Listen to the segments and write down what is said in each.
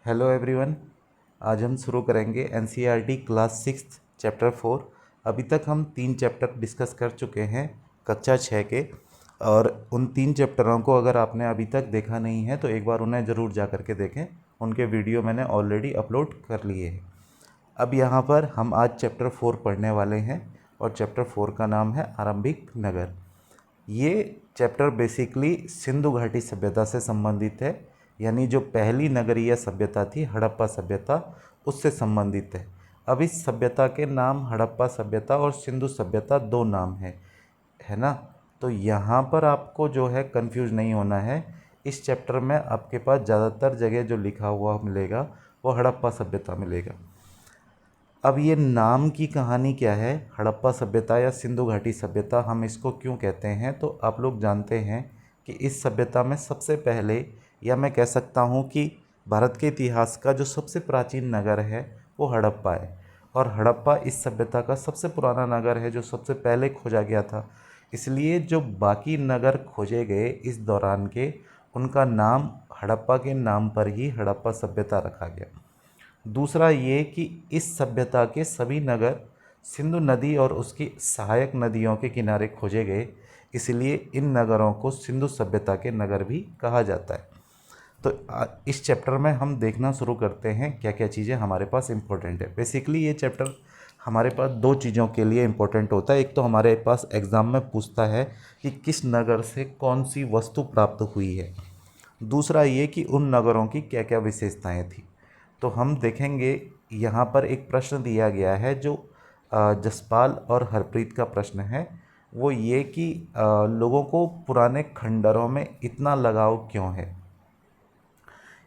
Hello everyone. आज हम शुरू करेंगे एनसीईआरटी क्लास 6 चैप्टर 4। अभी तक हम 3 चैप्टर डिस्कस कर चुके हैं कक्षा 6 के, और उन 3 चैप्टरों को अगर आपने अभी तक देखा नहीं है तो एक बार उन्हें ज़रूर जा कर के देखें। उनके वीडियो मैंने ऑलरेडी अपलोड कर लिए हैं। अब यहाँ पर हम आज चैप्टर 4 पढ़ने वाले हैं और चैप्टर 4 का नाम है आरंभिक नगर। ये चैप्टर बेसिकली सिंधु घाटी सभ्यता से संबंधित है, यानी जो पहली नगरीय सभ्यता थी हड़प्पा सभ्यता, उससे संबंधित है। अब इस सभ्यता के नाम हड़प्पा सभ्यता और सिंधु सभ्यता दो नाम है ना। तो यहाँ पर आपको जो है कंफ्यूज नहीं होना है। इस चैप्टर में आपके पास ज़्यादातर जगह जो लिखा हुआ मिलेगा वो हड़प्पा सभ्यता मिलेगा। अब ये नाम की कहानी क्या है, हड़प्पा सभ्यता या सिंधु घाटी सभ्यता हम इसको क्यों कहते हैं, तो आप लोग जानते हैं कि इस सभ्यता में सबसे पहले, या मैं कह सकता हूँ कि भारत के इतिहास का जो सबसे प्राचीन नगर है वो हड़प्पा है। और हड़प्पा इस सभ्यता का सबसे पुराना नगर है जो सबसे पहले खोजा गया था। इसलिए जो बाकी नगर खोजे गए इस दौरान के, उनका नाम हड़प्पा के नाम पर ही हड़प्पा सभ्यता रखा गया। दूसरा ये कि इस सभ्यता के सभी नगर सिंधु नदी और उसकी सहायक नदियों के किनारे खोजे गए, इसलिए इन नगरों को सिंधु सभ्यता के नगर भी कहा जाता है। तो इस चैप्टर में हम देखना शुरू करते हैं क्या क्या चीज़ें हमारे पास इम्पोर्टेंट है। बेसिकली ये चैप्टर हमारे पास दो चीज़ों के लिए इम्पोर्टेंट होता है। एक तो हमारे पास एग्ज़ाम में पूछता है कि किस नगर से कौन सी वस्तु प्राप्त हुई है। दूसरा ये कि उन नगरों की क्या क्या विशेषताएं थी। तो हम देखेंगे यहाँ पर एक प्रश्न दिया गया है जो जसपाल और हरप्रीत का प्रश्न है। वो ये कि लोगों को पुराने खंडरों में इतना लगाव क्यों है।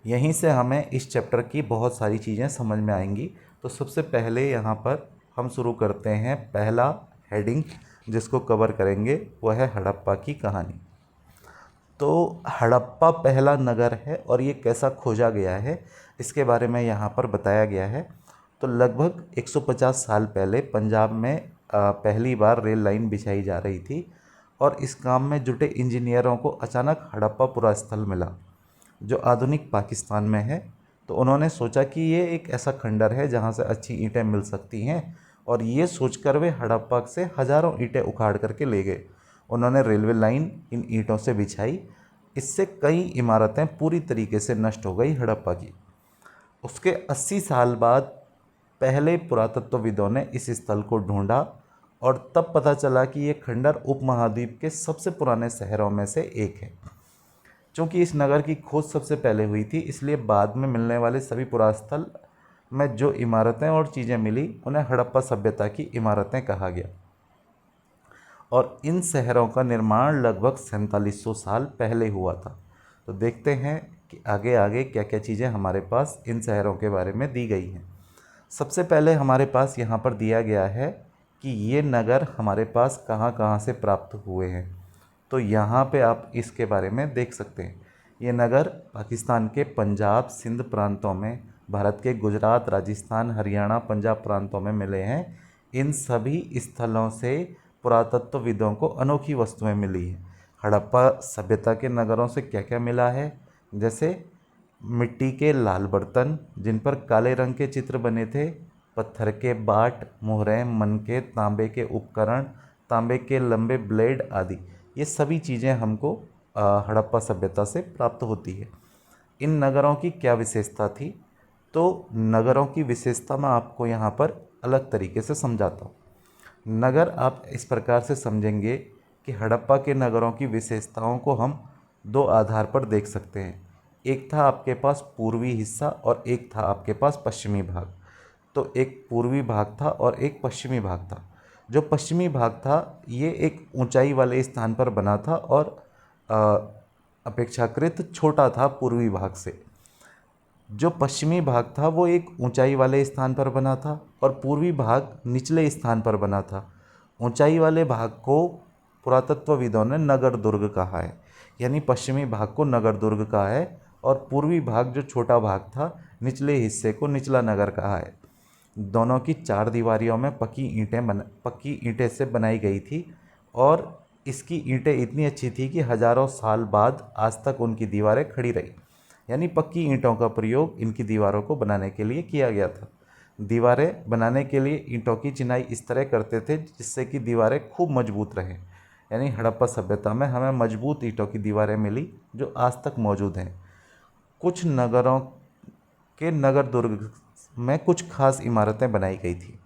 यहीं से हमें इस चैप्टर की बहुत सारी चीज़ें समझ में आएंगी। तो सबसे पहले यहाँ पर हम शुरू करते हैं। पहला हेडिंग जिसको कवर करेंगे वो है हड़प्पा की कहानी। तो हड़प्पा पहला नगर है और ये कैसा खोजा गया है इसके बारे में यहाँ पर बताया गया है। तो लगभग 150 साल पहले पंजाब में पहली बार रेल लाइन बिछाई जा रही थी, और इस काम में जुटे इंजीनियरों को अचानक हड़प्पा पुरा स्थल मिला जो आधुनिक पाकिस्तान में है। तो उन्होंने सोचा कि ये एक ऐसा खंडर है जहाँ से अच्छी ईंटें मिल सकती हैं, और ये सोचकर वे हड़प्पा से हज़ारों ईंटें उखाड़ करके ले गए। उन्होंने रेलवे लाइन इन ईंटों से बिछाई। इससे कई इमारतें पूरी तरीके से नष्ट हो गई हड़प्पा की। उसके 80 साल बाद पहले पुरातत्वविदों ने इस स्थल को ढूंढा, और तब पता चला कि ये खंडर उपमहाद्वीप के सबसे पुराने शहरों में से एक है। चूँकि इस नगर की खोज सबसे पहले हुई थी, इसलिए बाद में मिलने वाले सभी पुरास्थल में जो इमारतें और चीज़ें मिली उन्हें हड़प्पा सभ्यता की इमारतें कहा गया। और इन शहरों का निर्माण लगभग 4700 साल पहले हुआ था। तो देखते हैं कि आगे आगे क्या क्या चीज़ें हमारे पास इन शहरों के बारे में दी गई हैं। सबसे पहले हमारे पास यहाँ पर दिया गया है कि ये नगर हमारे पास कहाँ कहाँ से प्राप्त हुए हैं। तो यहाँ पे आप इसके बारे में देख सकते हैं। ये नगर पाकिस्तान के पंजाब सिंध प्रांतों में, भारत के गुजरात राजस्थान हरियाणा पंजाब प्रांतों में मिले हैं। इन सभी स्थलों से पुरातत्वविदों को अनोखी वस्तुएं मिली हैं। हड़प्पा सभ्यता के नगरों से क्या क्या मिला है, जैसे मिट्टी के लाल बर्तन जिन पर काले रंग के चित्र बने थे, पत्थर के बाट, मोहरें, मनके, तांबे के उपकरण, तांबे के लंबे ब्लेड आदि, ये सभी चीज़ें हमको हड़प्पा सभ्यता से प्राप्त होती है। इन नगरों की क्या विशेषता थी, तो नगरों की विशेषता मैं आपको यहाँ पर अलग तरीके से समझाता हूँ। नगर आप इस प्रकार से समझेंगे कि हड़प्पा के नगरों की विशेषताओं को हम दो आधार पर देख सकते हैं। एक था आपके पास पूर्वी हिस्सा और एक था आपके पास पश्चिमी भाग। तो एक पूर्वी भाग था और एक पश्चिमी भाग था। जो पश्चिमी भाग था ये एक ऊंचाई वाले स्थान पर बना था और अपेक्षाकृत छोटा था पूर्वी भाग से। जो पश्चिमी भाग था वो एक ऊंचाई वाले स्थान पर बना था और पूर्वी भाग निचले स्थान पर बना था। ऊंचाई वाले भाग को पुरातत्वविदों ने नगर दुर्ग कहा है, यानी पश्चिमी भाग को नगर दुर्ग कहा है, और पूर्वी भाग जो छोटा भाग था निचले हिस्से को निचला नगर कहा है। दोनों की चार दीवारियों में पक्की ईंटें से बनाई गई थी, और इसकी ईंटें इतनी अच्छी थी कि हज़ारों साल बाद आज तक उनकी दीवारें खड़ी रही। यानी पक्की ईंटों का प्रयोग इनकी दीवारों को बनाने के लिए किया गया था। दीवारें बनाने के लिए ईंटों की चिनाई इस तरह करते थे जिससे कि दीवारें खूब मजबूत रहें। यानी हड़प्पा सभ्यता में हमें मजबूत ईंटों की दीवारें मिली जो आज तक मौजूद हैं। कुछ नगरों के नगर दुर्ग में कुछ खास इमारतें बनाई गई थी।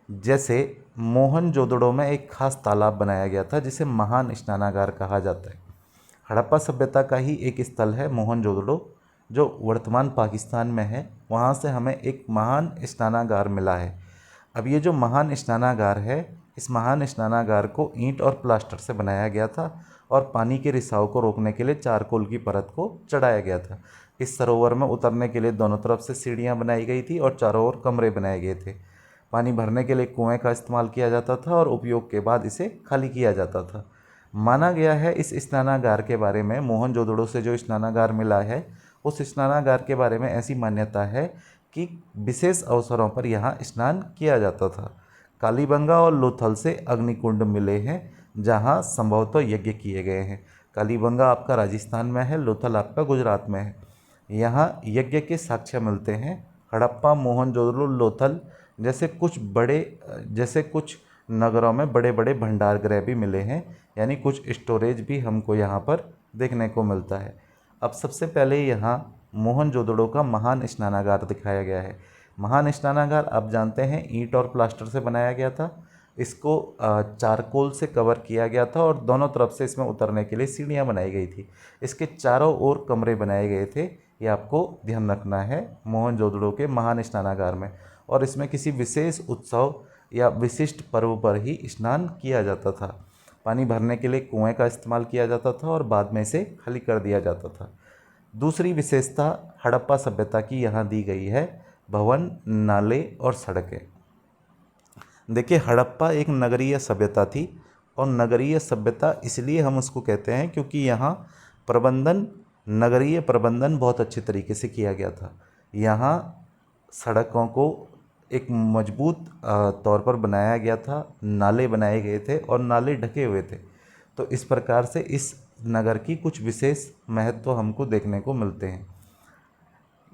जैसे मोहनजोदड़ो में एक खास तालाब बनाया गया था जिसे महान स्नानागार कहा जाता है। हड़प्पा सभ्यता का ही एक स्थल है मोहनजोदड़ो, जो वर्तमान पाकिस्तान में है। वहाँ से हमें एक महान स्नानागार मिला है। अब ये जो महान स्नानागार है, इस महान स्नानागार को ईंट और प्लास्टर से बनाया गया था और पानी के रिसाव को रोकने के लिए चारकोल की परत को चढ़ाया गया था। इस सरोवर में उतरने के लिए दोनों तरफ से सीढ़ियाँ बनाई गई थी और चारों ओर कमरे बनाए गए थे। पानी भरने के लिए कुएं का इस्तेमाल किया जाता था और उपयोग के बाद इसे खाली किया जाता था। माना गया है इस स्नानागार के बारे में, मोहनजोदड़ो से जो स्नानागार मिला है उस स्नानागार के बारे में ऐसी मान्यता है कि विशेष अवसरों पर यहाँ स्नान किया जाता था। कालीबंगा और लोथल से अग्निकुंड मिले हैं जहाँ संभवतः यज्ञ किए गए हैं। कालीबंगा आपका राजस्थान में है, लोथल आपका गुजरात में है। यहाँ यज्ञ के साक्ष्य मिलते हैं। हड़प्पा, मोहनजोदड़ो, लोथल जैसे कुछ नगरों में बड़े बड़े भंडार गृह भी मिले हैं, यानी कुछ स्टोरेज भी हमको यहाँ पर देखने को मिलता है। अब सबसे पहले यहाँ मोहनजोदड़ो का महान स्नानागार दिखाया गया है। महान स्नानागार आप जानते हैं ईंट और प्लास्टर से बनाया गया था। इसको चारकोल से कवर किया गया था और दोनों तरफ से इसमें उतरने के लिए सीढ़ियाँ बनाई गई थी। इसके चारों ओर कमरे बनाए गए थे। ये आपको ध्यान रखना है मोहनजोदड़ो के महान स्नानागार में। और इसमें किसी विशेष उत्सव या विशिष्ट पर्व पर ही स्नान किया जाता था। पानी भरने के लिए कुएं का इस्तेमाल किया जाता था और बाद में इसे खाली कर दिया जाता था। दूसरी विशेषता हड़प्पा सभ्यता की यहाँ दी गई है, भवन, नाले और सड़कें। देखिए, हड़प्पा एक नगरीय सभ्यता थी और नगरीय सभ्यता इसलिए हम उसको कहते हैं क्योंकि यहाँ नगरीय प्रबंधन बहुत अच्छे तरीके से किया गया था। यहाँ सड़कों को एक मजबूत तौर पर बनाया गया था, नाले बनाए गए थे और नाले ढके हुए थे। तो इस प्रकार से इस नगर की कुछ विशेष महत्व हमको देखने को मिलते हैं।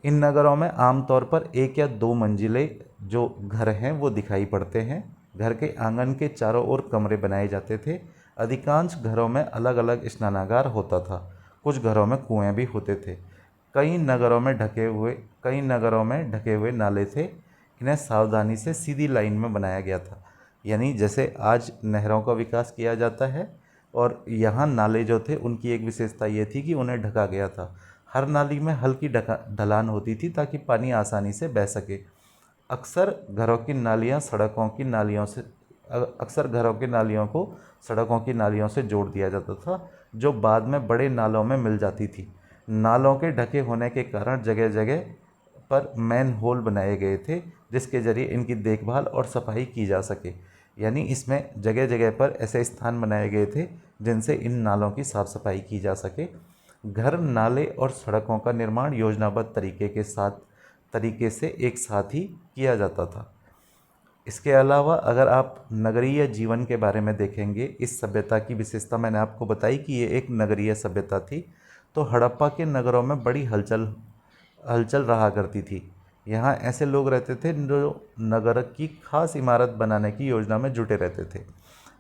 इन नगरों में आमतौर पर एक या दो मंजिले जो घर हैं वो दिखाई पड़ते हैं। घर के आंगन के चारों ओर कमरे बनाए जाते थे। अधिकांश घरों में अलग अलग स्नानागार होता था। कुछ घरों में कुएं भी होते थे। कई नगरों में ढके हुए नाले थे। इन्हें सावधानी से सीधी लाइन में बनाया गया था। यानी जैसे आज नहरों का विकास किया जाता है, और यहाँ नाले जो थे उनकी एक विशेषता ये थी कि उन्हें ढका गया था। हर नाली में हल्की ढलान होती थी ताकि पानी आसानी से बह सके। अक्सर घरों की नालियों को सड़कों की नालियों से जोड़ दिया जाता था, जो बाद में बड़े नालों में मिल जाती थी। नालों के ढके होने के कारण जगह जगह पर मैन होल बनाए गए थे जिसके जरिए इनकी देखभाल और सफाई की जा सके। यानी इसमें जगह जगह पर ऐसे स्थान बनाए गए थे जिनसे इन नालों की साफ सफाई की जा सके। घर, नाले और सड़कों का निर्माण योजनाबद्ध तरीके से एक साथ ही किया जाता था। इसके अलावा अगर आप नगरीय जीवन के बारे में देखेंगे, इस सभ्यता की विशेषता मैंने आपको बताई कि ये एक नगरीय सभ्यता थी। तो हड़प्पा के नगरों में बड़ी हलचल रहा करती थी। यहाँ ऐसे लोग रहते थे जो नगर की खास इमारत बनाने की योजना में जुटे रहते थे।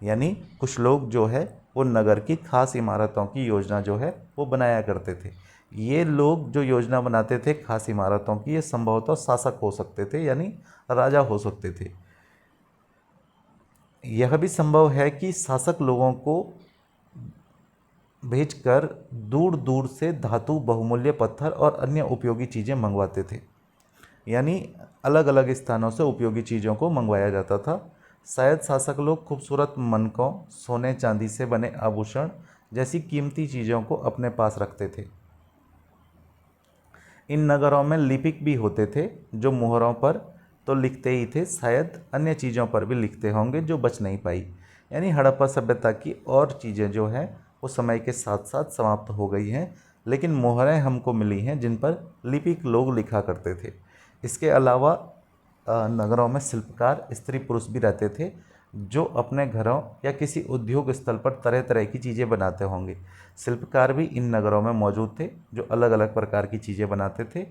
यानी कुछ लोग जो है वो नगर की खास इमारतों की योजना जो है वो बनाया करते थे। ये लोग जो योजना बनाते थे खास इमारतों की, ये संभवतः शासक हो सकते थे, यानी राजा हो सकते थे। यह भी संभव है कि शासक लोगों को भेजकर दूर दूर से धातु, बहुमूल्य पत्थर और अन्य उपयोगी चीज़ें मंगवाते थे। यानी अलग अलग स्थानों से उपयोगी चीज़ों को मंगवाया जाता था। शायद शासक लोग खूबसूरत मनकों, सोने चांदी से बने आभूषण जैसी कीमती चीज़ों को अपने पास रखते थे। इन नगरों में लिपिक भी होते थे जो मोहरों पर तो लिखते ही थे, शायद अन्य चीज़ों पर भी लिखते होंगे जो बच नहीं पाई। यानी हड़प्पा सभ्यता की और चीज़ें जो हैं वो समय के साथ साथ समाप्त हो गई हैं, लेकिन मोहरें हमको मिली हैं जिन पर लिपिक लोग लिखा करते थे। इसके अलावा नगरों में शिल्पकार, स्त्री पुरुष भी रहते थे जो अपने घरों या किसी उद्योग स्थल पर तरह तरह की चीज़ें बनाते होंगे। शिल्पकार भी इन नगरों में मौजूद थे जो अलग अलग प्रकार की चीज़ें बनाते थे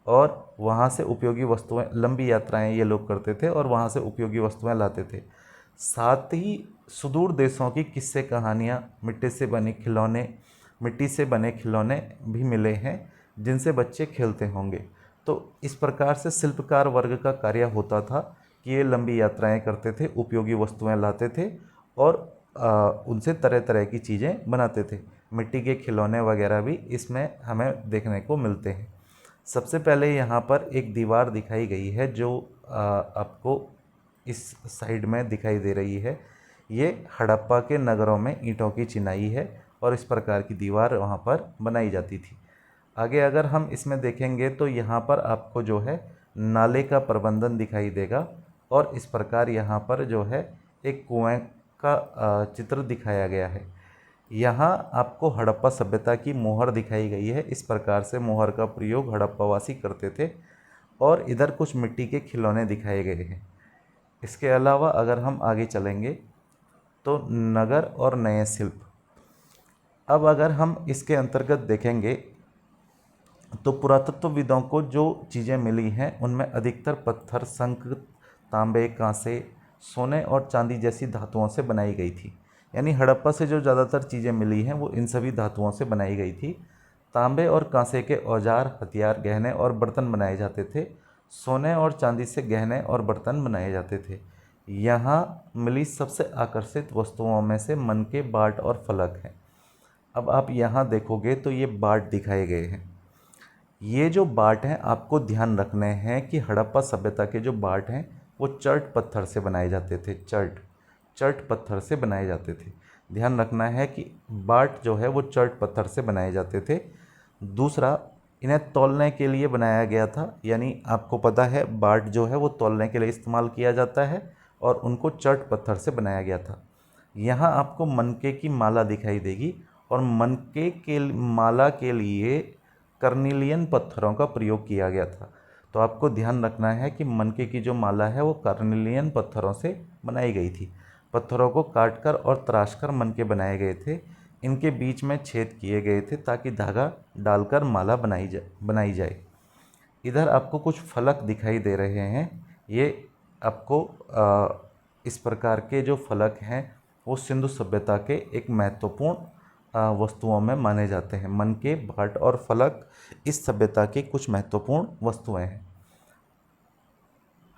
और वहाँ से उपयोगी वस्तुएं, लंबी यात्राएं ये लोग करते थे और वहाँ से उपयोगी वस्तुएं लाते थे। साथ ही सुदूर देशों की किस्से कहानियाँ, मिट्टी से बने खिलौने भी मिले हैं जिनसे बच्चे खेलते होंगे। तो इस प्रकार से शिल्पकार वर्ग का कार्य होता था कि ये लंबी यात्राएं करते थे, उपयोगी वस्तुएं लाते थे और उनसे तरह तरह की चीज़ें बनाते थे। मिट्टी के खिलौने वगैरह भी इसमें हमें देखने को मिलते हैं। सबसे पहले यहाँ पर एक दीवार दिखाई गई है जो आपको इस साइड में दिखाई दे रही है। ये हड़प्पा के नगरों में ईंटों की चिनाई है और इस प्रकार की दीवार वहाँ पर बनाई जाती थी। आगे अगर हम इसमें देखेंगे तो यहाँ पर आपको जो है नाले का प्रबंधन दिखाई देगा और इस प्रकार यहाँ पर जो है एक कुएं का चित्र दिखाया गया है। यहाँ आपको हड़प्पा सभ्यता की मोहर दिखाई गई है। इस प्रकार से मोहर का प्रयोग हड़प्पावासी करते थे और इधर कुछ मिट्टी के खिलौने दिखाए गए हैं। इसके अलावा अगर हम आगे चलेंगे तो नगर और नए शिल्प। अब अगर हम इसके अंतर्गत देखेंगे तो पुरातत्वविदों को जो चीज़ें मिली हैं उनमें अधिकतर पत्थर, शंख, तांबे, कांसे, सोने और चांदी जैसी धातुओं से बनाई गई थी। यानी हड़प्पा से जो ज़्यादातर चीज़ें मिली हैं वो इन सभी धातुओं से बनाई गई थी। तांबे और कांसे के औजार, हथियार, गहने और बर्तन बनाए जाते थे। सोने और चांदी से गहने और बर्तन बनाए जाते थे। यहाँ मिली सबसे आकर्षित वस्तुओं में से मन के बाट और फलक हैं। अब आप यहाँ देखोगे तो ये बाट दिखाए गए हैं। ये जो बाट हैं आपको ध्यान रखने हैं कि हड़प्पा सभ्यता के जो बाट हैं वो चर्ट पत्थर से बनाए जाते थे। चर्ट पत्थर से बनाए जाते थे। ध्यान रखना है कि बाट जो है वो चर्ट पत्थर से बनाए जाते थे। दूसरा, इन्हें तौलने के लिए बनाया गया था। यानी आपको पता है बाट जो है वो तौलने के लिए इस्तेमाल किया जाता है और उनको चर्ट पत्थर से बनाया गया था। यहाँ आपको मनके की माला दिखाई देगी और मनके के माला के लिए कर्निलियन पत्थरों का प्रयोग किया गया था। तो आपको ध्यान रखना है कि मनके की जो माला है वो कर्निलियन पत्थरों से बनाई गई थी। पत्थरों को काटकर और तराशकर मनके बनाए गए थे। इनके बीच में छेद किए गए थे ताकि धागा डालकर माला बनाई जाए। इधर आपको कुछ फलक दिखाई दे रहे हैं। ये आपको इस प्रकार के जो फलक हैं वो सिंधु सभ्यता के एक महत्वपूर्ण वस्तुओं में माने जाते हैं। मनके, बाट और फलक इस सभ्यता की कुछ महत्वपूर्ण वस्तुएं हैं।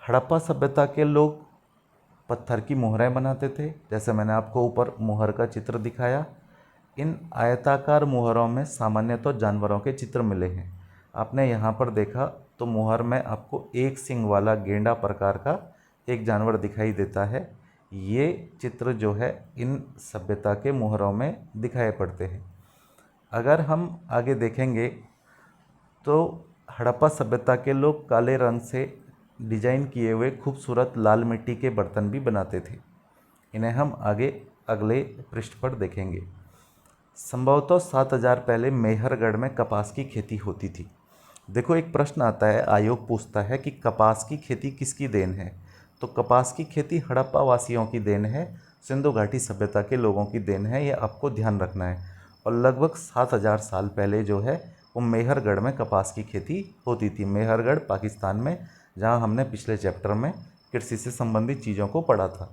हड़प्पा सभ्यता के लोग पत्थर की मोहरें बनाते थे, जैसे मैंने आपको ऊपर मोहर का चित्र दिखाया। इन आयताकार मोहरों में सामान्यतः जानवरों के चित्र मिले हैं। आपने यहाँ पर देखा तो मोहर में आपको एक सींग वाला गेंडा प्रकार का एक जानवर दिखाई देता है। ये चित्र जो है इन सभ्यता के मोहरों में दिखाई पड़ते हैं। अगर हम आगे देखेंगे तो हड़प्पा सभ्यता के लोग काले रंग से डिजाइन किए हुए खूबसूरत लाल मिट्टी के बर्तन भी बनाते थे। इन्हें हम आगे अगले पृष्ठ पर देखेंगे। संभवतः 7000 पहले मेहरगढ़ में कपास की खेती होती थी। देखो, एक प्रश्न आता है, आयोग पूछता है कि कपास की खेती किसकी देन है। तो कपास की खेती हड़प्पा वासियों की देन है, सिंधु घाटी सभ्यता के लोगों की देन है। ये आपको ध्यान रखना है। और लगभग 7000 साल पहले जो है वो मेहरगढ़ में कपास की खेती होती थी। मेहरगढ़ पाकिस्तान में, जहाँ हमने पिछले चैप्टर में कृषि से संबंधित चीज़ों को पढ़ा था।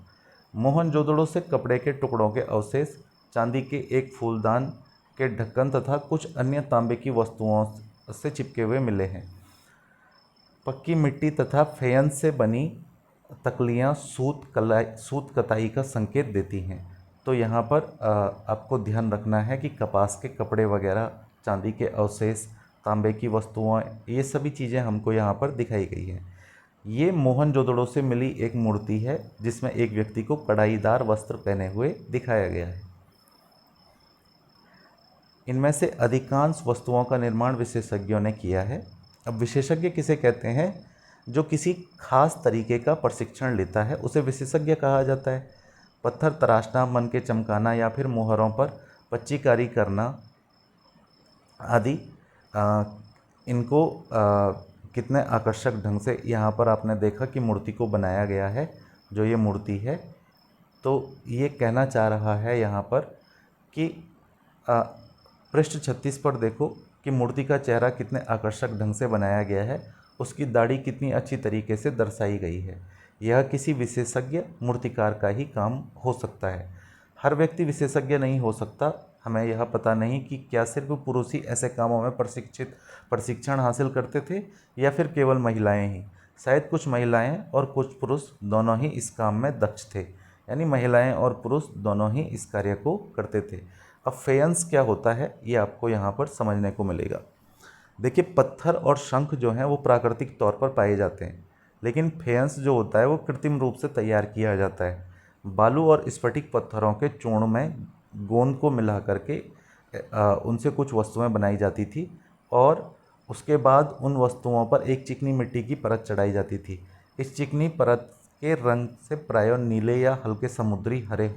मोहनजोदड़ो से कपड़े के टुकड़ों के अवशेष, चांदी के एक फूलदान के ढक्कन तथा कुछ अन्य तांबे की वस्तुओं से चिपके हुए मिले हैं। पक्की मिट्टी तथा फेयंस से बनी तकलियाँ सूत कताई का संकेत देती हैं। तो यहाँ पर आपको ध्यान रखना है कि कपास के कपड़े वगैरह, चांदी के अवशेष, तांबे की वस्तुएं, ये सभी चीज़ें हमको यहाँ पर दिखाई गई हैं। ये मोहनजोदड़ो से मिली एक मूर्ति है जिसमें एक व्यक्ति को कढ़ाईदार वस्त्र पहने हुए दिखाया गया है। इनमें से अधिकांश वस्तुओं का निर्माण विशेषज्ञों ने किया है। अब विशेषज्ञ किसे कहते हैं? जो किसी खास तरीके का प्रशिक्षण लेता है उसे विशेषज्ञ कहा जाता है। पत्थर तराशना, मन के चमकाना या फिर मोहरों पर पच्चीकारी करना आदि इनको कितने आकर्षक ढंग से यहाँ पर आपने देखा कि मूर्ति को बनाया गया है। जो ये मूर्ति है तो ये कहना चाह रहा है यहाँ पर कि पृष्ठ 36 पर देखो कि मूर्ति का चेहरा कितने आकर्षक ढंग से बनाया गया है, उसकी दाढ़ी कितनी अच्छी तरीके से दर्शाई गई है। यह किसी विशेषज्ञ मूर्तिकार का ही काम हो सकता है। हर व्यक्ति विशेषज्ञ नहीं हो सकता। हमें यह पता नहीं कि क्या सिर्फ पुरुष ही ऐसे कामों में प्रशिक्षण हासिल करते थे या फिर केवल महिलाएं ही। शायद कुछ महिलाएं और कुछ पुरुष दोनों ही इस काम में दक्ष थे, यानी महिलाएं और पुरुष दोनों ही इस कार्य को करते थे। अब फेयंस क्या होता है ये आपको यहाँ पर समझने को मिलेगा। देखिए, पत्थर और शंख जो हैं वो प्राकृतिक तौर पर पाए जाते हैं, लेकिन फेयंस जो होता है वो कृत्रिम रूप से तैयार किया जाता है। बालू और स्फटिक पत्थरों के चूर्ण में गोंद को मिला करके उनसे कुछ वस्तुएं बनाई जाती थी और उसके बाद उन वस्तुओं पर एक चिकनी मिट्टी की परत चढ़ाई जाती थी। इस चिकनी परत के रंग से प्रायः नीले या हल्के समुद्री हरे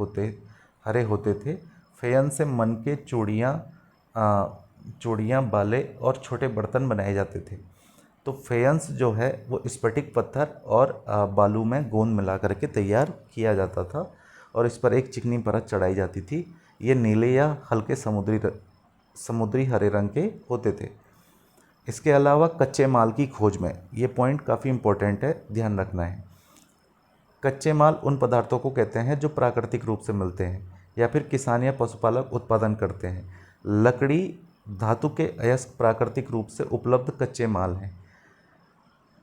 होते थे। फेयंस से मन के चूड़ियाँ, बाले और छोटे बर्तन बनाए जाते थे। तो फेयंस जो है वो स्फटिक पत्थर और बालू में गोंद मिला करके तैयार किया जाता था और इस पर एक चिकनी परत चढ़ाई जाती थी। ये नीले या हल्के समुद्री हरे रंग के होते थे। इसके अलावा कच्चे माल की खोज में, ये पॉइंट काफ़ी इम्पोर्टेंट है, ध्यान रखना है। कच्चे माल उन पदार्थों को कहते हैं जो प्राकृतिक रूप से मिलते हैं या फिर किसान या पशुपालक उत्पादन करते हैं। लकड़ी, धातु के अयस्क प्राकृतिक रूप से उपलब्ध कच्चे माल हैं।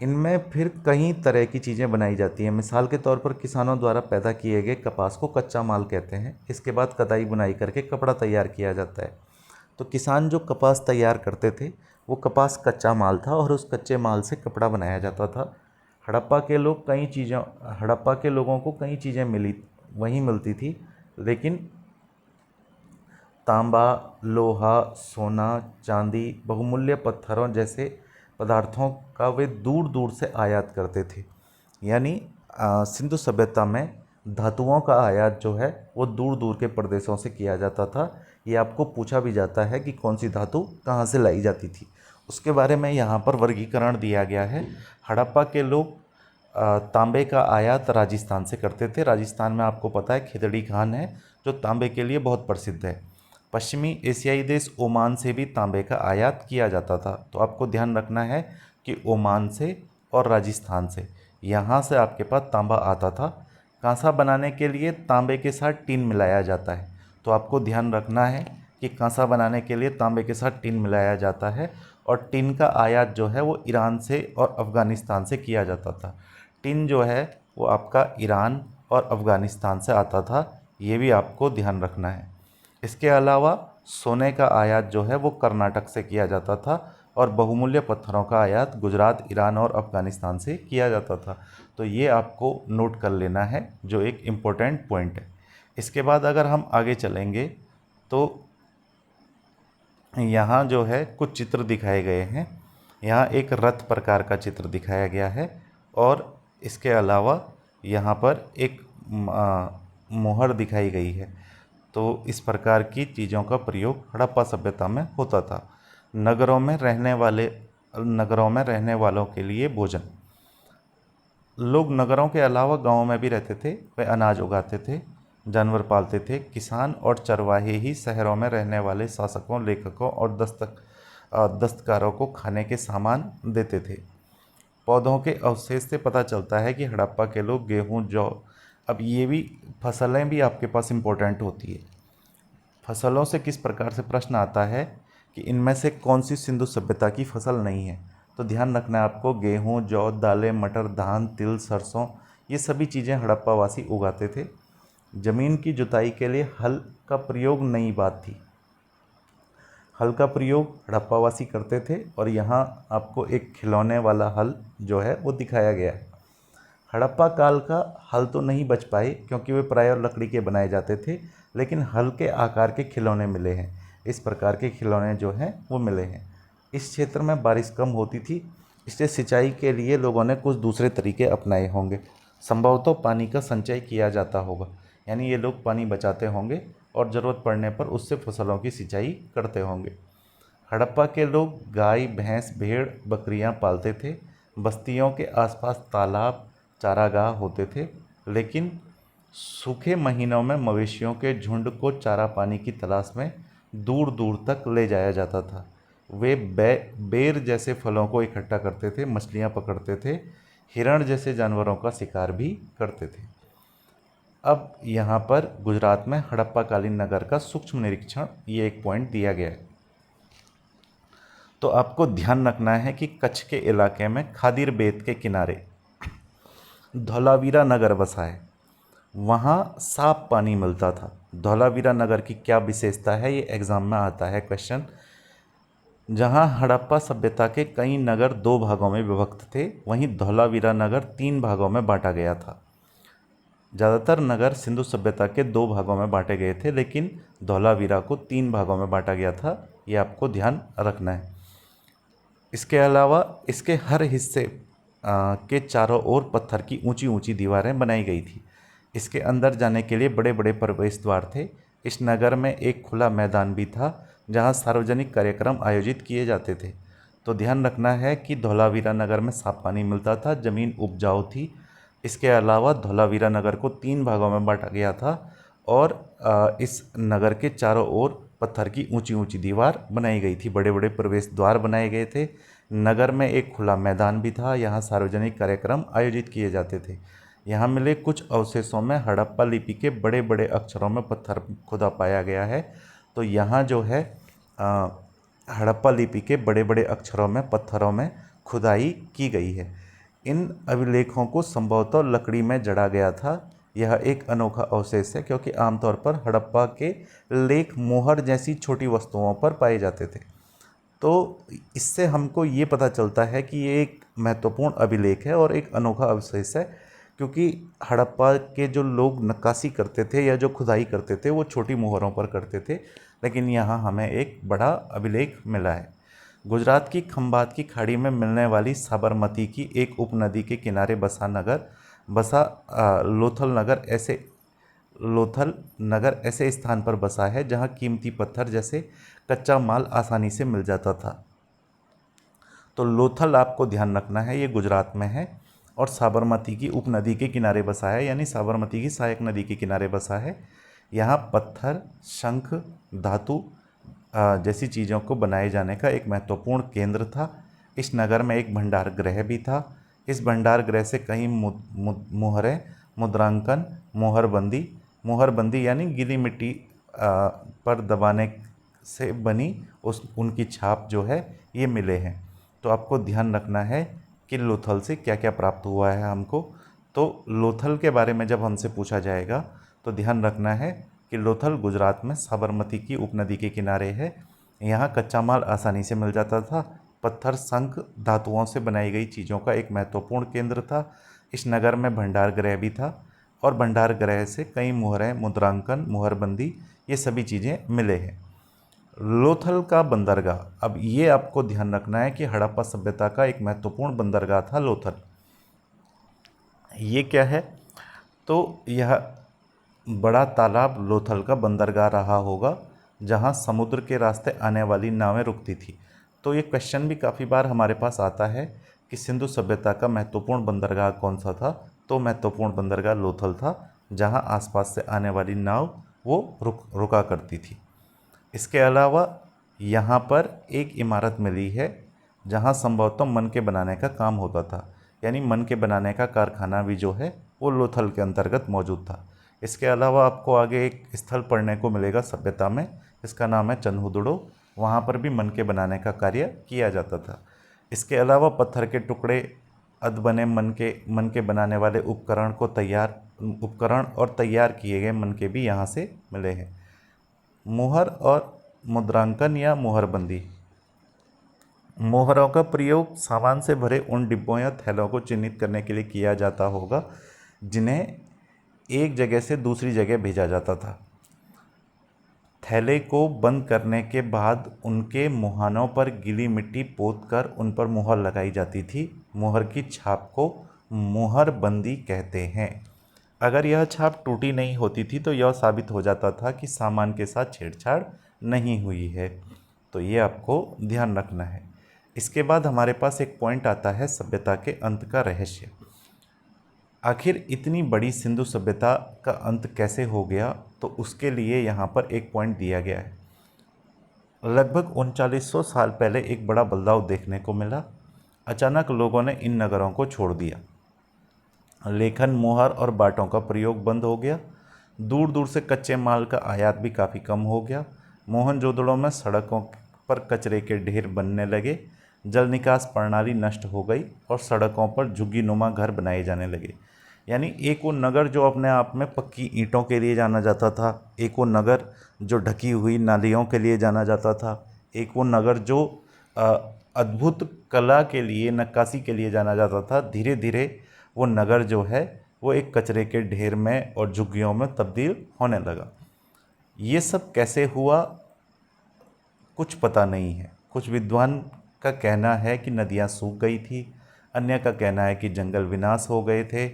इनमें फिर कई तरह की चीज़ें बनाई जाती हैं। मिसाल के तौर पर किसानों द्वारा पैदा किए गए कपास को कच्चा माल कहते हैं। इसके बाद कताई बुनाई करके कपड़ा तैयार किया जाता है। तो किसान जो कपास तैयार करते थे वो कपास कच्चा माल था और उस कच्चे माल से कपड़ा बनाया जाता था। हड़प्पा के लोगों को कई चीज़ें वहीं मिलती थी, लेकिन तांबा, लोहा, सोना, चांदी, बहुमूल्य पत्थरों जैसे पदार्थों का वे दूर दूर से आयात करते थे। यानी सिंधु सभ्यता में धातुओं का आयात जो है वो दूर दूर के प्रदेशों से किया जाता था। ये आपको पूछा भी जाता है कि कौन सी धातु कहाँ से लाई जाती थी, उसके बारे में यहाँ पर वर्गीकरण दिया गया है। हड़प्पा के लोग तांबे का आयात राजस्थान से करते थे। राजस्थान में आपको पता है खिदड़ी खान है जो तांबे के लिए बहुत प्रसिद्ध है। पश्चिमी एशियाई देश ओमान से भी तांबे का आयात किया जाता था। तो आपको ध्यान रखना है कि ओमान से और राजस्थान से, यहाँ से आपके पास तांबा आता था। कांसा बनाने के लिए तांबे के साथ टिन मिलाया जाता है। तो आपको ध्यान रखना है कि कांसा बनाने के लिए तांबे के साथ टिन मिलाया जाता है और टिन का आयात जो है वो ईरान से और अफ़गानिस्तान से किया जाता था। टिन जो है वो आपका ईरान और अफ़गानिस्तान से आता था, ये भी आपको ध्यान रखना है। इसके अलावा सोने का आयात जो है वो कर्नाटक से किया जाता था और बहुमूल्य पत्थरों का आयात गुजरात, ईरान और अफ़गानिस्तान से किया जाता था। तो ये आपको नोट कर लेना है, जो एक इम्पोर्टेंट पॉइंट है। इसके बाद अगर हम आगे चलेंगे तो यहाँ जो है कुछ चित्र दिखाए गए हैं। यहाँ एक रथ प्रकार का चित्र दिखाया गया है और इसके अलावा यहाँ पर एक मोहर दिखाई गई है। तो इस प्रकार की चीज़ों का प्रयोग हड़प्पा सभ्यता में होता था। नगरों में रहने वालों के लिए भोजन। लोग नगरों के अलावा गांवों में भी रहते थे। वे अनाज उगाते थे, जानवर पालते थे। किसान और चरवाहे ही शहरों में रहने वाले शासकों, लेखकों और दस्तकारों को खाने के सामान देते थे। पौधों के अवशेष से पता चलता है कि हड़प्पा के लोग गेहूँ, जौ, अब ये भी फसलें भी आपके पास इम्पोर्टेंट होती है। फसलों से किस प्रकार से प्रश्न आता है कि इनमें से कौन सी सिंधु सभ्यता की फसल नहीं है। तो ध्यान रखना है आपको, गेहूँ, जौ, दालें, मटर, धान, तिल, सरसों, ये सभी चीज़ें हड़प्पावासी उगाते थे। ज़मीन की जुताई के लिए हल का प्रयोग नई बात थी। हल का प्रयोग हड़प्पावासी करते थे और यहाँ आपको एक खिलौने वाला हल जो है वो दिखाया गया है। हड़प्पा काल का हल तो नहीं बच पाए क्योंकि वे प्रायः लकड़ी के बनाए जाते थे, लेकिन हल के आकार के खिलौने मिले हैं। इस प्रकार के खिलौने जो हैं वो मिले हैं। इस क्षेत्र में बारिश कम होती थी, इसलिए सिंचाई के लिए लोगों ने कुछ दूसरे तरीके अपनाए होंगे। संभवतः पानी का संचय किया जाता होगा, यानी ये लोग पानी बचाते होंगे और ज़रूरत पड़ने पर उससे फसलों की सिंचाई करते होंगे। हड़प्पा के लोग गाय, भैंस, भेड़, बकरियां पालते थे। बस्तियों के आसपास तालाब, चारागाह होते थे, लेकिन सूखे महीनों में मवेशियों के झुंड को चारा पानी की तलाश में दूर दूर तक ले जाया जाता था। वे बेर जैसे फलों को इकट्ठा करते थे, मछलियाँ पकड़ते थे, हिरण जैसे जानवरों का शिकार भी करते थे। अब यहाँ पर गुजरात में हड़प्पाकालीन नगर का सूक्ष्म निरीक्षण, ये एक पॉइंट दिया गया है। तो आपको ध्यान रखना है कि कच्छ के इलाके में खादिर बेत के किनारे धौलावीरा नगर बसा है। वहाँ साफ पानी मिलता था। धौलावीरा नगर की क्या विशेषता है, ये एग्जाम में आता है क्वेश्चन। जहाँ हड़प्पा सभ्यता के कई नगर 2 भागों में विभक्त थे, वहीं धौलावीरा नगर 3 भागों में बांटा गया था। ज़्यादातर नगर सिंधु सभ्यता के 2 भागों में बांटे गए थे, लेकिन धौलावीरा को 3 भागों में बांटा गया था। ये आपको ध्यान रखना है। इसके अलावा इसके हर हिस्से के चारों ओर पत्थर की ऊंची ऊंची दीवारें बनाई गई थी। इसके अंदर जाने के लिए बड़े बड़े प्रवेश द्वार थे। इस नगर में एक खुला मैदान भी था जहां सार्वजनिक कार्यक्रम आयोजित किए जाते थे। तो ध्यान रखना है कि धौलावीरा नगर में साफ पानी मिलता था, ज़मीन उपजाऊ थी। इसके अलावा धौलावीरा नगर को 3 भागों में बांटा गया था और इस नगर के चारों ओर पत्थर की ऊंची ऊंची दीवार बनाई गई थी, बड़े बड़े प्रवेश द्वार बनाए गए थे। नगर में एक खुला मैदान भी था, यहाँ सार्वजनिक कार्यक्रम आयोजित किए जाते थे। यहाँ मिले कुछ अवशेषों में हड़प्पा लिपि के बड़े बड़े अक्षरों में पत्थर खुदा पाया गया है। तो यहाँ जो है हड़प्पा लिपि के बड़े बड़े अक्षरों में पत्थरों में खुदाई की गई है। इन अभिलेखों को संभवतः लकड़ी में जड़ा गया था। यह एक अनोखा अवशेष है क्योंकि आमतौर पर हड़प्पा के लेख मोहर जैसी छोटी वस्तुओं पर पाए जाते थे। तो इससे हमको ये पता चलता है कि ये एक महत्वपूर्ण अभिलेख है और एक अनोखा अवशेष है, क्योंकि हड़प्पा के जो लोग नक्काशी करते थे या जो खुदाई करते थे वो छोटी मोहरों पर करते थे, लेकिन यहाँ हमें एक बड़ा अभिलेख मिला है। गुजरात की खंभात की खाड़ी में मिलने वाली साबरमती की एक उपनदी के किनारे लोथल नगर ऐसे स्थान पर बसा है जहाँ कीमती पत्थर जैसे कच्चा माल आसानी से मिल जाता था। तो लोथल आपको ध्यान रखना है, ये गुजरात में है और साबरमती की उपनदी के किनारे बसा है, यानी साबरमती की सहायक नदी के किनारे बसा है। यहाँ पत्थर, शंख, धातु जैसी चीज़ों को बनाए जाने का एक महत्वपूर्ण केंद्र था। इस नगर में एक भंडार गृह भी था। इस भंडार गृह से कई मुहरें, मुद्रांकन, मोहरबंदी यानी गीली मिट्टी पर दबाने से बनी उनकी छाप जो है ये मिले हैं। तो आपको ध्यान रखना है कि लोथल से क्या क्या प्राप्त हुआ है हमको। तो लोथल के बारे में जब हमसे पूछा जाएगा तो ध्यान रखना है कि लोथल गुजरात में साबरमती की उपनदी के किनारे है। यहाँ कच्चा माल आसानी से मिल जाता था। पत्थर, शंख, धातुओं से बनाई गई चीज़ों का एक महत्वपूर्ण केंद्र था। इस नगर में भंडार गृह भी था और भंडार गृह से कई मुहरें, मुद्रांकन, मुहरबंदी ये सभी चीज़ें मिले हैं। लोथल का बंदरगाह, अब ये आपको ध्यान रखना है कि हड़प्पा सभ्यता का एक महत्वपूर्ण बंदरगाह था लोथल। ये क्या है? तो यह बड़ा तालाब लोथल का बंदरगाह रहा होगा जहां समुद्र के रास्ते आने वाली नावें रुकती थी। तो ये क्वेश्चन भी काफ़ी बार हमारे पास आता है कि सिंधु सभ्यता का महत्वपूर्ण बंदरगाह कौन सा था। तो महत्वपूर्ण बंदरगाह लोथल था जहां आसपास से आने वाली नाव वो रुका करती थी। इसके अलावा यहाँ पर एक इमारत मिली है जहाँ संभवतः मन के बनाने का काम होता था, यानी मन के बनाने का कारखाना भी जो है वो लोथल के अंतर्गत मौजूद था। इसके अलावा आपको आगे एक स्थल पढ़ने को मिलेगा सभ्यता में, इसका नाम है चन्हुदुड़ो। वहाँ पर भी मन के बनाने का कार्य किया जाता था। इसके अलावा पत्थर के टुकड़े, अधबने मन के बनाने वाले उपकरण और तैयार किए गए मन के भी यहाँ से मिले हैं। मोहर और मुद्रांकन या मोहरबंदी, मोहरों का प्रयोग सामान से भरे उन डिब्बों या थैलों को चिन्हित करने के लिए किया जाता होगा जिन्हें एक जगह से दूसरी जगह भेजा जाता था। थैले को बंद करने के बाद उनके मुहानों पर गीली मिट्टी पोतकर उन पर मुहर लगाई जाती थी। मुहर की छाप को मुहरबंदी कहते हैं। अगर यह छाप टूटी नहीं होती थी तो यह साबित हो जाता था कि सामान के साथ छेड़छाड़ नहीं हुई है। तो ये आपको ध्यान रखना है। इसके बाद हमारे पास एक पॉइंट आता है सभ्यता के अंत का रहस्य। आखिर इतनी बड़ी सिंधु सभ्यता का अंत कैसे हो गया, तो उसके लिए यहाँ पर एक पॉइंट दिया गया है। लगभग 3900 साल पहले एक बड़ा बदलाव देखने को मिला। अचानक लोगों ने इन नगरों को छोड़ दिया। लेखन, मोहर और बाटों का प्रयोग बंद हो गया। दूर दूर से कच्चे माल का आयात भी काफ़ी कम हो गया। मोहनजोदड़ो में सड़कों पर कचरे के ढेर बनने लगे। जल निकास प्रणाली नष्ट हो गई और सड़कों पर झुग्गी नुमा घर बनाए जाने लगे। यानी एक वो नगर जो अपने आप में पक्की ईंटों के लिए जाना जाता था, एक वो नगर जो ढकी हुई नालियों के लिए जाना जाता था, एक वो नगर जो अद्भुत कला के लिए, नक्काशी के लिए जाना जाता था, धीरे धीरे वो नगर जो है वो एक कचरे के ढेर में और झुग्गियों में तब्दील होने लगा। ये सब कैसे हुआ कुछ पता नहीं है। कुछ विद्वान का कहना है कि नदियाँ सूख गई थी, अन्य का कहना है कि जंगल विनाश हो गए थे,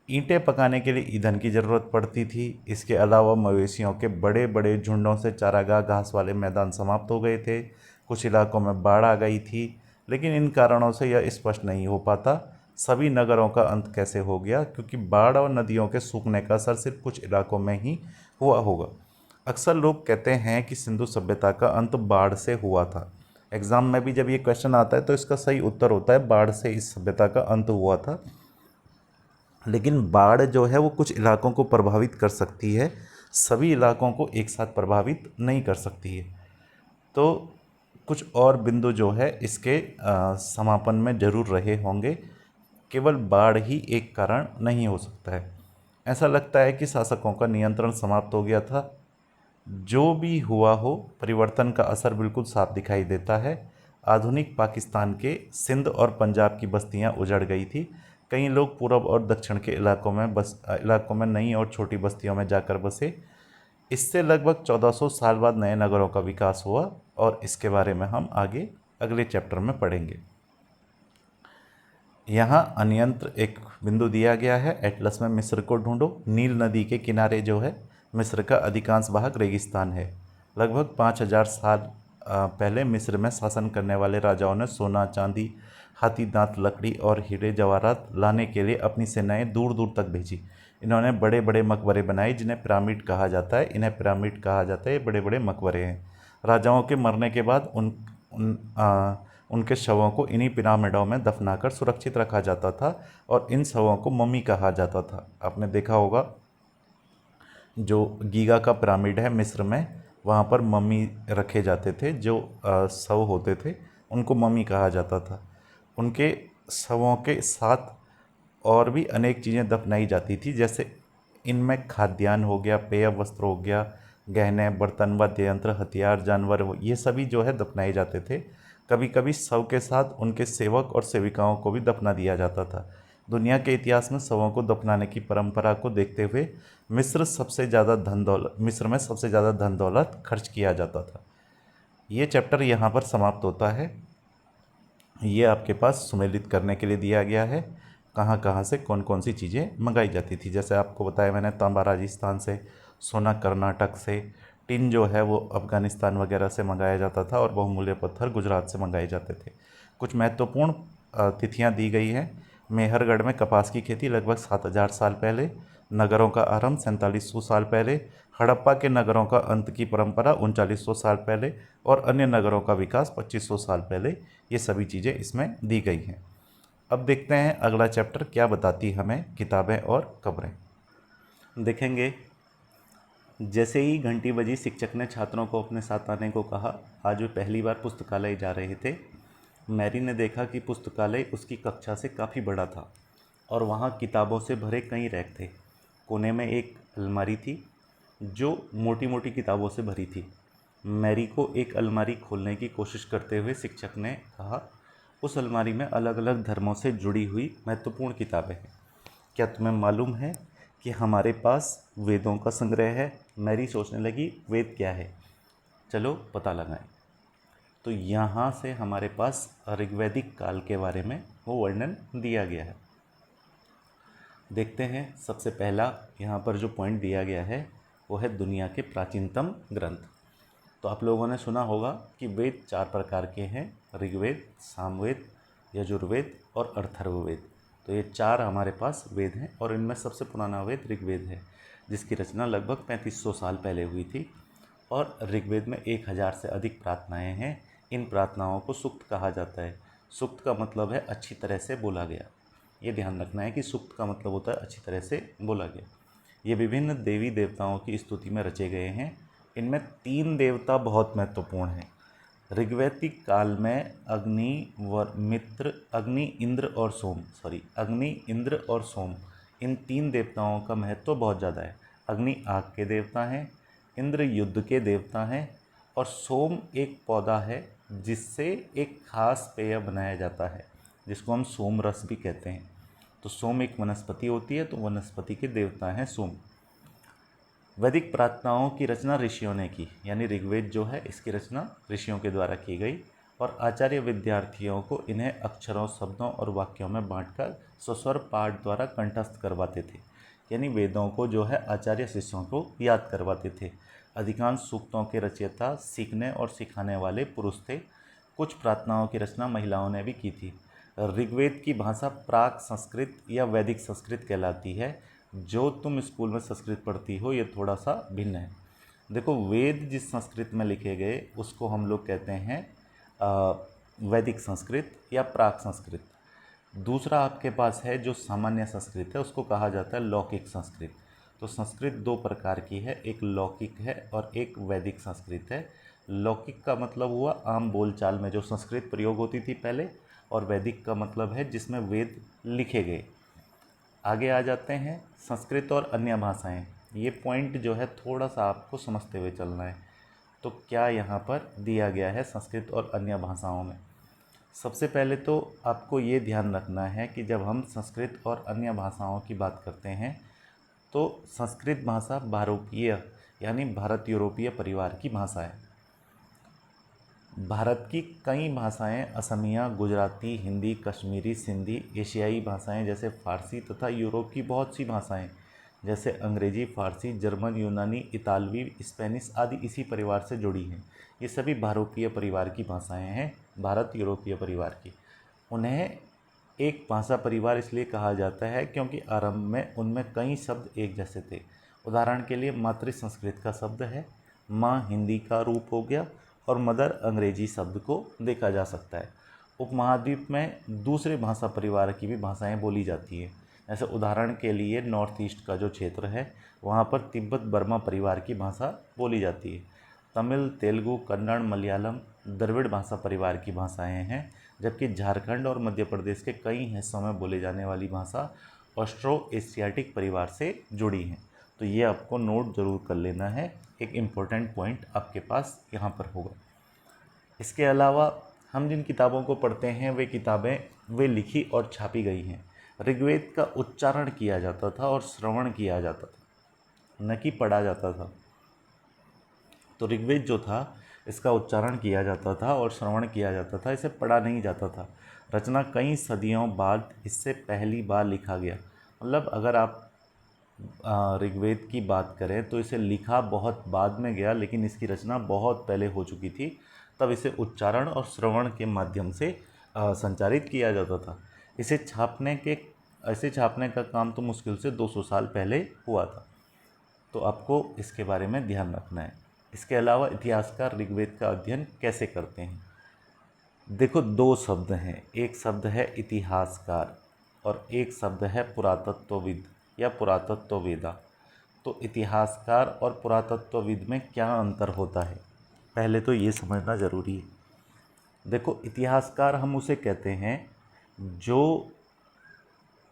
ईंटें पकाने के लिए ईंधन की ज़रूरत पड़ती थी। इसके अलावा मवेशियों के बड़े बड़े झुंडों से चारागाह, घास वाले मैदान समाप्त हो गए थे। कुछ इलाकों में बाढ़ आ गई थी, लेकिन इन कारणों से यह स्पष्ट नहीं हो पाता सभी नगरों का अंत कैसे हो गया, क्योंकि बाढ़ और नदियों के सूखने का असर सिर्फ कुछ इलाकों में ही हुआ होगा। अक्सर लोग कहते हैं कि सिंधु सभ्यता का अंत बाढ़ से हुआ था। एग्ज़ाम में भी जब ये क्वेश्चन आता है तो इसका सही उत्तर होता है बाढ़ से इस सभ्यता का अंत हुआ था। लेकिन बाढ़ जो है वो कुछ इलाकों को प्रभावित कर सकती है, सभी इलाकों को एक साथ प्रभावित नहीं कर सकती है। तो कुछ और बिंदु जो है इसके समापन में जरूर रहे होंगे। केवल बाढ़ ही एक कारण नहीं हो सकता है। ऐसा लगता है कि शासकों का नियंत्रण समाप्त हो गया था। जो भी हुआ हो, परिवर्तन का असर बिल्कुल साफ दिखाई देता है। आधुनिक पाकिस्तान के सिंध और पंजाब की बस्तियां उजड़ गई थी। कई लोग पूर्व और दक्षिण के इलाकों में नई और छोटी बस्तियों में जाकर बसे। इससे लगभग 1400 साल बाद नए नगरों का विकास हुआ और इसके बारे में हम आगे अगले चैप्टर में पढ़ेंगे। यहाँ अन्यंत्र एक बिंदु दिया गया है, एटलस में मिस्र को ढूंढो। नील नदी के किनारे जो है मिस्र का अधिकांश भाग रेगिस्तान है। लगभग 5000 साल पहले मिस्र में शासन करने वाले राजाओं ने सोना, चांदी, हाथी दांत लकड़ी और हीरे जवाहरात लाने के लिए अपनी सेनाएं दूर दूर तक भेजी। इन्होंने बड़े बड़े मकबरे बनाए जिन्हें पिरामिड कहा जाता है। इन्हें पिरामिड कहा जाता है, ये बड़े बड़े मकबरे हैं। राजाओं के मरने के बाद उनके शवों को इन्हीं पिरामिडों में दफनाकर सुरक्षित रखा जाता था और इन शवों को मम्मी कहा जाता था। आपने देखा होगा जो गीगा का पिरामिड है मिस्र में, वहाँ पर मम्मी रखे जाते थे। जो शव होते थे उनको मम्मी कहा जाता था। उनके शवों के साथ और भी अनेक चीज़ें दफनाई जाती थी, जैसे इनमें खाद्यान्न हो गया, पेय वस्त्र हो गया, गहने, बर्तन, वाद्य यंत्र, हथियार, जानवर, ये सभी जो है दफनाए जाते थे। कभी कभी शव के साथ उनके सेवक और सेविकाओं को भी दफना दिया जाता था। दुनिया के इतिहास में शवों को दफनाने की परंपरा को देखते हुए मिस्र में सबसे ज़्यादा धन दौलत खर्च किया जाता था। ये चैप्टर यहाँ पर समाप्त होता है। ये आपके पास सुमेलित करने के लिए दिया गया है कहाँ कहाँ से कौन कौन सी चीज़ें मंगाई जाती थी। जैसे आपको बताया मैंने, तांबा राजस्थान से, सोना कर्नाटक से, टिन जो है वो अफ़गानिस्तान वगैरह से मंगाया जाता था और बहुमूल्य पत्थर गुजरात से मंगाए जाते थे। कुछ महत्वपूर्ण तिथियाँ दी गई हैं। मेहरगढ़ में कपास की खेती लगभग 7000 साल पहले। नगरों का आरंभ 4700 साल पहले। हड़प्पा के नगरों का अंत की परंपरा 3900 साल पहले और अन्य नगरों का विकास 2500 साल पहले। ये सभी चीज़ें इसमें दी गई हैं। अब देखते हैं अगला चैप्टर क्या बताती हमें किताबें और खबरें। देखेंगे, जैसे ही घंटी बजी शिक्षक ने छात्रों को अपने साथ आने को कहा। आज वे पहली बार पुस्तकालय जा रहे थे। मैरी ने देखा कि पुस्तकालय उसकी कक्षा से काफ़ी बड़ा था और वहाँ किताबों से भरे कई रैक थे। कोने में एक अलमारी थी जो मोटी मोटी किताबों से भरी थी। मैरी को एक अलमारी खोलने की कोशिश करते हुए शिक्षक ने कहा, उस अलमारी में अलग अलग धर्मों से जुड़ी हुई महत्वपूर्ण किताबें हैं। क्या तुम्हें मालूम है कि हमारे पास वेदों का संग्रह है? मैरी सोचने लगी, वेद क्या है, चलो पता लगाएं। तो यहाँ से हमारे पास ऋग्वैदिक काल के बारे में वो वर्णन दिया गया है। देखते हैं, सबसे पहला यहाँ पर जो पॉइंट दिया गया है वो है दुनिया के प्राचीनतम ग्रंथ। तो आप लोगों ने सुना होगा कि वेद 4 प्रकार के हैं, ऋग्वेद, सामवेद, यजुर्वेद और अथर्ववेद। तो ये 4 हमारे पास वेद हैं और इनमें सबसे पुराना वेद ऋग्वेद है, जिसकी रचना लगभग 3500 साल पहले हुई थी। और ऋग्वेद में 1000 से अधिक प्रार्थनाएं हैं। इन प्रार्थनाओं को सूक्त कहा जाता है। सूक्त का मतलब है अच्छी तरह से बोला गया। ये ध्यान रखना है कि सूक्त का मतलब होता है अच्छी तरह से बोला गया। ये विभिन्न देवी देवताओं की स्तुति में रचे गए हैं। इनमें 3 देवता बहुत महत्वपूर्ण हैं। ऋग्वैदिक काल में अग्नि, इंद्र और सोम, इन 3 देवताओं का महत्व बहुत ज़्यादा है। अग्नि आग के देवता हैं, इंद्र युद्ध के देवता हैं और सोम एक पौधा है जिससे एक खास पेय बनाया जाता है, जिसको हम सोम रस भी कहते हैं। तो सोम एक वनस्पति होती है, तो वनस्पति के देवता हैं सोम। वैदिक प्रार्थनाओं की रचना ऋषियों ने की, यानी ऋग्वेद जो है इसकी रचना ऋषियों के द्वारा की गई और आचार्य विद्यार्थियों को इन्हें अक्षरों, शब्दों और वाक्यों में बांटकर सस्वर पाठ द्वारा कंठस्थ करवाते थे। यानी वेदों को जो है आचार्य शिष्यों को याद करवाते थे। अधिकांश सूक्तों के रचयिता सीखने और सिखाने वाले पुरुष थे। कुछ प्रार्थनाओं की रचना महिलाओं ने भी की थी। ऋग्वेद की भाषा प्राक संस्कृत या वैदिक संस्कृत कहलाती है। जो तुम स्कूल में संस्कृत पढ़ती हो ये थोड़ा सा भिन्न है। देखो, वेद जिस संस्कृत में लिखे गए उसको हम लोग कहते हैं वैदिक संस्कृत या प्राक संस्कृत। दूसरा आपके पास है जो सामान्य संस्कृत है, उसको कहा जाता है लौकिक संस्कृत। तो संस्कृत 2 प्रकार की है, एक लौकिक है और एक वैदिक संस्कृत है। लौकिक का मतलब हुआ आम बोलचाल में जो संस्कृत प्रयोग होती थी पहले, और वैदिक का मतलब है जिसमें वेद लिखे गए। आगे आ जाते हैं संस्कृत और अन्य भाषाएं। ये पॉइंट जो है थोड़ा सा आपको समझते हुए चलना है। तो क्या यहाँ पर दिया गया है संस्कृत और अन्य भाषाओं में? सबसे पहले तो आपको ये ध्यान रखना है कि जब हम संस्कृत और अन्य भाषाओं की बात करते हैं तो संस्कृत भाषा भारतीय यानी भारत यूरोपीय परिवार की भाषा है। भारत की कई भाषाएं असमिया, गुजराती, हिंदी, कश्मीरी, सिंधी, एशियाई भाषाएं जैसे फ़ारसी तथा यूरोप की बहुत सी भाषाएं जैसे अंग्रेजी, फ़ारसी, जर्मन, यूनानी, इतालवी, स्पेनिश आदि इसी परिवार से जुड़ी हैं। ये सभी भारतीय परिवार की भाषाएं हैं, भारत यूरोपीय परिवार की। उन्हें एक भाषा परिवार इसलिए कहा जाता है क्योंकि आरंभ में उनमें कई शब्द एक जैसे थे। उदाहरण के लिए मातृ संस्कृत का शब्द है, माँ हिंदी का रूप हो गया और मदर अंग्रेजी शब्द को देखा जा सकता है। उपमहाद्वीप में दूसरे भाषा परिवार की भी भाषाएं बोली जाती हैं। जैसे उदाहरण के लिए नॉर्थ ईस्ट का जो क्षेत्र है वहाँ पर तिब्बत बर्मा परिवार की भाषा बोली जाती है। तमिल, तेलुगु, कन्नड़, मलयालम द्रविड़ भाषा परिवार की भाषाएं हैं, जबकि झारखंड और मध्य प्रदेश के कई हिस्सों में बोली जाने वाली भाषा ऑस्ट्रो एशियाटिक परिवार से जुड़ी हैं। तो ये आपको नोट ज़रूर कर लेना है, एक इम्पोर्टेंट पॉइंट आपके पास यहाँ पर होगा। इसके अलावा हम जिन किताबों को पढ़ते हैं वे लिखी और छापी गई हैं। ऋग्वेद का उच्चारण किया जाता था और श्रवण किया जाता था, न कि पढ़ा जाता था। तो ऋग्वेद जो था इसका उच्चारण किया जाता था और श्रवण किया जाता था, इसे पढ़ा नहीं जाता था। रचना कई सदियों बाद इससे पहली बार लिखा गया। मतलब अगर आप ऋग्वेद की बात करें तो इसे लिखा बहुत बाद में गया, लेकिन इसकी रचना बहुत पहले हो चुकी थी। तब इसे उच्चारण और श्रवण के माध्यम से संचारित किया जाता था। इसे छापने का काम तो मुश्किल से 200 साल पहले हुआ था। तो आपको इसके बारे में ध्यान रखना है। इसके अलावा इतिहासकार ऋग्वेद का अध्ययन कैसे करते हैं? देखो, 2 शब्द हैं, एक शब्द है इतिहासकार और एक शब्द है पुरातत्वविद या पुरातत्ववेदा। तो इतिहासकार और पुरातत्वविद में क्या अंतर होता है, पहले तो ये समझना ज़रूरी है। देखो, इतिहासकार हम उसे कहते हैं जो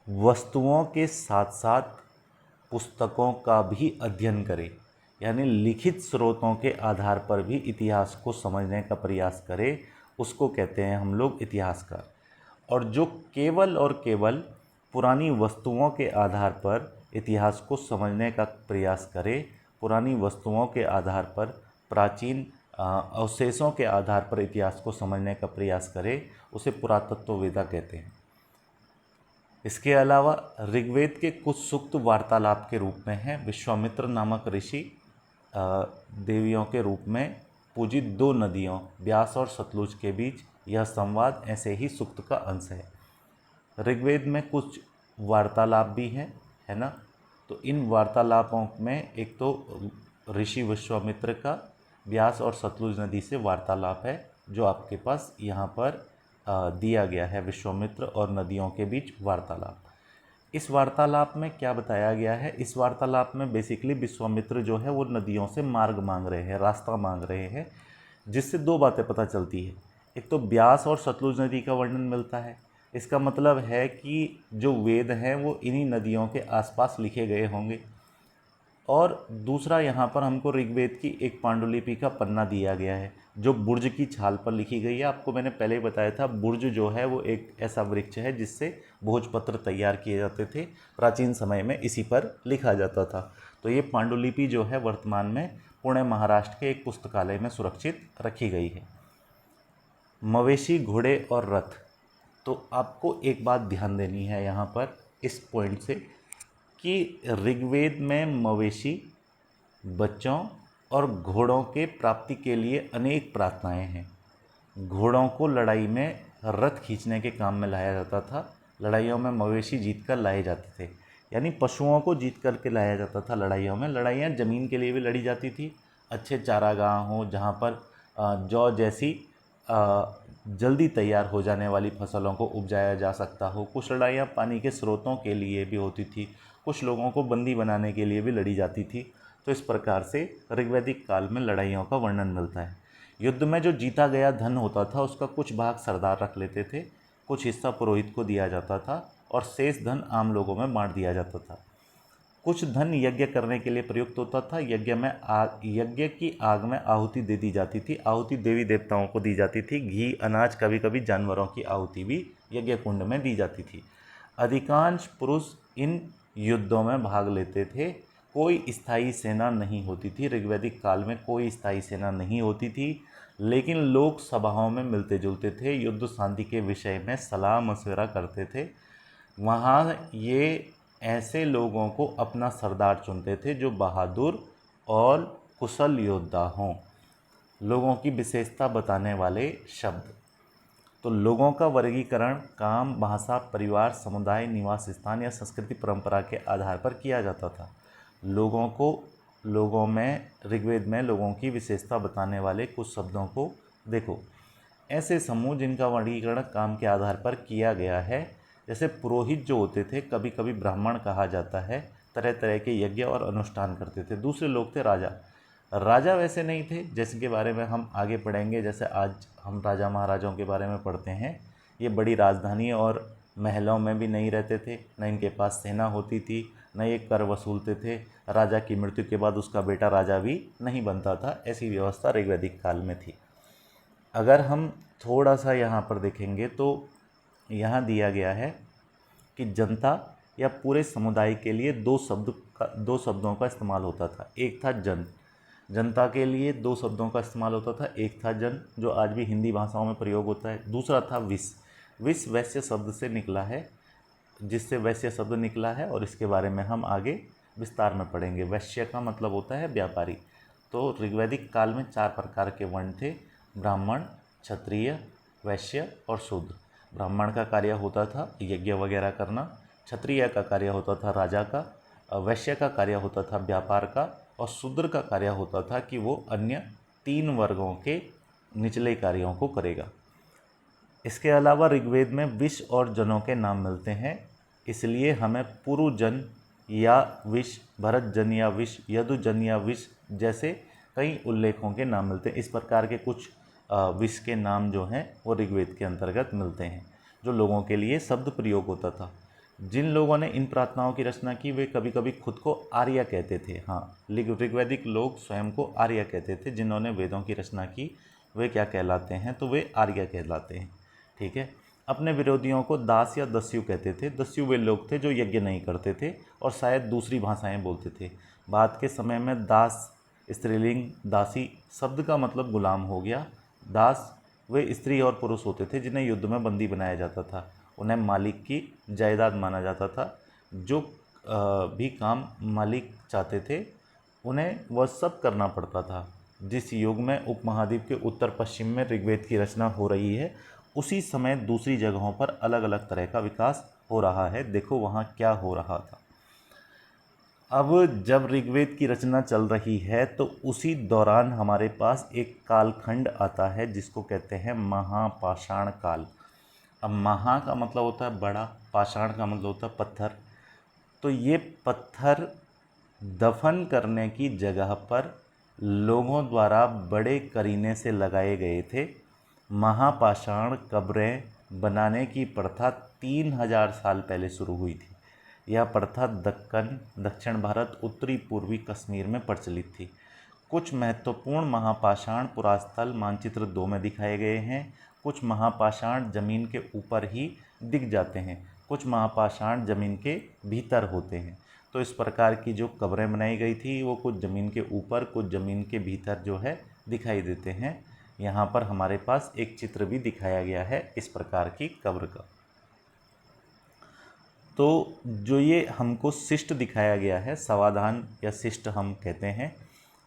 वस्तुओं के साथ साथ पुस्तकों का भी अध्ययन करे, यानी लिखित स्रोतों के आधार पर भी इतिहास को समझने का प्रयास करे, उसको कहते हैं हम लोग इतिहासकार। और जो केवल और केवल पुरानी वस्तुओं के आधार पर इतिहास को समझने का प्रयास करे, पुरानी वस्तुओं के आधार पर, प्राचीन अवशेषों के आधार पर इतिहास को समझने का प्रयास करे, उसे पुरातत्ववेदा कहते हैं। इसके अलावा ऋग्वेद के कुछ सूक्त वार्तालाप के रूप में हैं। विश्वामित्र नामक ऋषि देवियों के रूप में पूजित 2 नदियों व्यास और सतलुज के बीच यह संवाद ऐसे ही सूक्त का अंश है। ऋग्वेद में कुछ वार्तालाप भी हैं, है ना। तो इन वार्तालापों में एक तो ऋषि विश्वामित्र का व्यास और सतलुज नदी से वार्तालाप है, जो आपके पास यहाँ पर दिया गया है, विश्वामित्र और नदियों के बीच वार्तालाप। इस वार्तालाप में क्या बताया गया है, इस वार्तालाप में बेसिकली विश्वामित्र जो है वो नदियों से मार्ग मांग रहे हैं, रास्ता मांग रहे हैं, जिससे दो बातें पता चलती है। एक तो ब्यास और सतलुज नदी का वर्णन मिलता है, इसका मतलब है कि जो वेद हैं वो इन्हीं नदियों के आसपास लिखे गए होंगे। और दूसरा यहाँ पर हमको ऋग्वेद की एक पांडुलिपि का पन्ना दिया गया है, जो बुर्ज की छाल पर लिखी गई है। आपको मैंने पहले ही बताया था, बुर्ज जो है वो एक ऐसा वृक्ष है जिससे भोजपत्र तैयार किए जाते थे, प्राचीन समय में इसी पर लिखा जाता था। तो ये पांडुलिपि जो है वर्तमान में पुणे महाराष्ट्र के एक पुस्तकालय में सुरक्षित रखी गई है। मवेशी, घोड़े और रथ, तो आपको एक बात ध्यान देनी है यहाँ पर इस पॉइंट से कि ऋग्वेद में मवेशी, बच्चों और घोड़ों के प्राप्ति के लिए अनेक प्रार्थनाएं हैं। घोड़ों को लड़ाई में रथ खींचने के काम में लाया जाता था, लड़ाइयों में मवेशी जीत कर लाए जाते थे, यानी पशुओं को जीत कर के लाया जाता था लड़ाइयों में। लड़ाइयाँ ज़मीन के लिए भी लड़ी जाती थी, अच्छे चारागाह हों जहाँ पर जौ जैसी जल्दी तैयार हो जाने वाली फसलों को उपजाया जा सकता हो। कुछ लड़ाइयाँ पानी के स्रोतों के लिए भी होती थी, कुछ लोगों को बंदी बनाने के लिए भी लड़ी जाती थी। तो इस प्रकार से ऋग्वैदिक काल में लड़ाइयों का वर्णन मिलता है। युद्ध में जो जीता गया धन होता था उसका कुछ भाग सरदार रख लेते थे, कुछ हिस्सा पुरोहित को दिया जाता था और शेष धन आम लोगों में बांट दिया जाता था। कुछ धन यज्ञ करने के लिए प्रयुक्त होता था, यज्ञ की आग में आहुति दे दी जाती थी, आहुति देवी देवताओं को दी जाती थी। घी, अनाज, कभी कभी जानवरों की आहुति भी यज्ञ कुंड में दी जाती थी। अधिकांश पुरुष इन युद्धों में भाग लेते थे। कोई स्थायी सेना नहीं होती थी, ऋग्वैदिक काल में कोई स्थायी सेना नहीं होती थी, लेकिन लोग सभाओं में मिलते जुलते थे, युद्ध शांति के विषय में सलाह मशवरा करते थे। वहाँ ये ऐसे लोगों को अपना सरदार चुनते थे जो बहादुर और कुशल योद्धा हों। लोगों की विशेषता बताने वाले शब्द, तो लोगों का वर्गीकरण काम, भाषा, परिवार, समुदाय, निवास स्थान या संस्कृति परंपरा के आधार पर किया जाता था। लोगों में ऋग्वेद में लोगों की विशेषता बताने वाले कुछ शब्दों को देखो। ऐसे समूह जिनका वर्गीकरण काम के आधार पर किया गया है, जैसे पुरोहित जो होते थे, कभी कभी ब्राह्मण कहा जाता है, तरह तरह के यज्ञ और अनुष्ठान करते थे। दूसरे लोग थे राजा। राजा वैसे नहीं थे, जैसे के बारे में हम आगे पढ़ेंगे, जैसे आज हम राजा महाराजाओं के बारे में पढ़ते हैं। ये बड़ी राजधानी और महलों में भी नहीं रहते थे, न इनके पास सेना होती थी, न ये कर वसूलते थे। राजा की मृत्यु के बाद उसका बेटा राजा भी नहीं बनता था, ऐसी व्यवस्था ऋग्वैदिक काल में थी। अगर हम थोड़ा सा यहाँ पर देखेंगे तो यहाँ दिया गया है कि जनता या पूरे समुदाय के लिए दो शब्दों का इस्तेमाल होता था। एक था जन, जनता के लिए दो शब्दों का इस्तेमाल होता था। एक था जन, जो आज भी हिंदी भाषाओं में प्रयोग होता है। दूसरा था विष। विष वैश्य शब्द से निकला है, जिससे वैश्य शब्द निकला है, और इसके बारे में हम आगे विस्तार में पढ़ेंगे। वैश्य का मतलब होता है व्यापारी। तो ऋग्वैदिक काल में 4 प्रकार के वर्ण थे: ब्राह्मण, क्षत्रिय, वैश्य और शूद्र। ब्राह्मण का कार्य होता था यज्ञ वगैरह करना, क्षत्रिय का कार्य होता था राजा का, वैश्य का कार्य होता था व्यापार का, और शूद्र का कार्य होता था कि वो अन्य 3 वर्गों के निचले कार्यों को करेगा। इसके अलावा ऋग्वेद में विष और जनों के नाम मिलते हैं, इसलिए हमें पुरुजन या विष, भरतजन या विष, यदुजन या विष जैसे कई उल्लेखों के नाम मिलते हैं। इस प्रकार के कुछ विष के नाम जो हैं वो ऋग्वेद के अंतर्गत मिलते हैं, जो लोगों के लिए शब्द प्रयोग होता था। जिन लोगों ने इन प्रार्थनाओं की रचना की वे कभी कभी खुद को आर्य कहते थे। हाँ, ऋग्वैदिक लोग स्वयं को आर्य कहते थे। जिन्होंने वेदों की रचना की वे क्या कहलाते हैं, तो वे आर्य कहलाते हैं। ठीक है। अपने विरोधियों को दास या दस्यु कहते थे। दस्यु वे लोग थे जो यज्ञ नहीं करते थे और शायद दूसरी भाषाएं बोलते थे। बाद के समय में दास स्त्रीलिंग दासी शब्द का मतलब गुलाम हो गया। दास वे स्त्री और पुरुष होते थे जिन्हें युद्ध में बंदी बनाया जाता था। उन्हें मालिक की जायदाद माना जाता था। जो भी काम मालिक चाहते थे उन्हें वह सब करना पड़ता था। जिस युग में उपमहाद्वीप के उत्तर पश्चिम में ऋग्वेद की रचना हो रही है उसी समय दूसरी जगहों पर अलग अलग तरह का विकास हो रहा है। देखो वहाँ क्या हो रहा था। अब जब ऋग्वेद की रचना चल रही है तो उसी दौरान हमारे पास एक कालखंड आता है जिसको कहते हैं महापाषाण काल। अब महा का मतलब होता है बड़ा, पाषाण का मतलब होता है पत्थर। तो ये पत्थर दफन करने की जगह पर लोगों द्वारा बड़े करीने से लगाए गए थे। महापाषाण कब्रें बनाने की प्रथा 3000 साल पहले शुरू हुई थी। यह प्रथा दक्कन, दक्षिण भारत, उत्तरी पूर्वी कश्मीर में प्रचलित थी। कुछ महत्वपूर्ण महापाषाण पुरास्थल मानचित्र 2 में दिखाए गए हैं। कुछ महापाषाण जमीन के ऊपर ही दिख जाते हैं, कुछ महापाषाण जमीन के भीतर होते हैं। तो इस प्रकार की जो कब्रें बनाई गई थी वो कुछ ज़मीन के ऊपर कुछ ज़मीन के भीतर जो है दिखाई देते हैं। यहाँ पर हमारे पास एक चित्र भी दिखाया गया है इस प्रकार की कब्र का। तो जो ये हमको शिष्ट दिखाया गया है, समाधान या शिष्ट हम कहते हैं,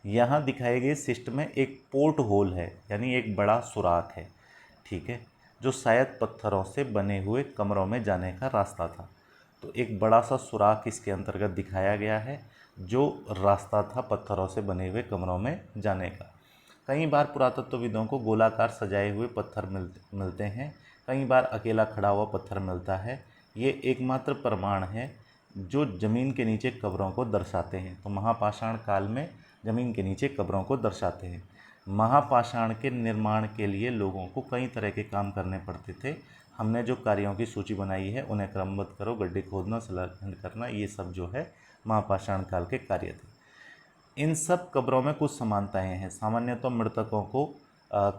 यहाँ दिखाए गए शिष्ट में एक पोर्ट होल है, यानी एक बड़ा सुराख है, ठीक है, जो शायद पत्थरों से बने हुए कमरों में जाने का रास्ता था। तो एक बड़ा सा सुराख इसके अंतर्गत दिखाया गया है जो रास्ता था पत्थरों से बने हुए कमरों में जाने का। कई बार पुरातत्वविदों को गोलाकार सजाए हुए पत्थर मिलते हैं, कई बार अकेला खड़ा हुआ पत्थर मिलता है। ये एकमात्र प्रमाण है जो ज़मीन के नीचे कब्रों को दर्शाते हैं। तो महापाषाण काल में ज़मीन के नीचे कब्रों को दर्शाते हैं। महापाषाण के निर्माण के लिए लोगों को कई तरह के काम करने पड़ते थे। हमने जो कार्यों की सूची बनाई है उन्हें क्रमबद्ध करो, गड्ढे खोदना, शिलाखंड करना, ये सब जो है महापाषाण काल के कार्य थे। इन सब कब्रों में कुछ समानताएं हैं। सामान्यतः मृतकों को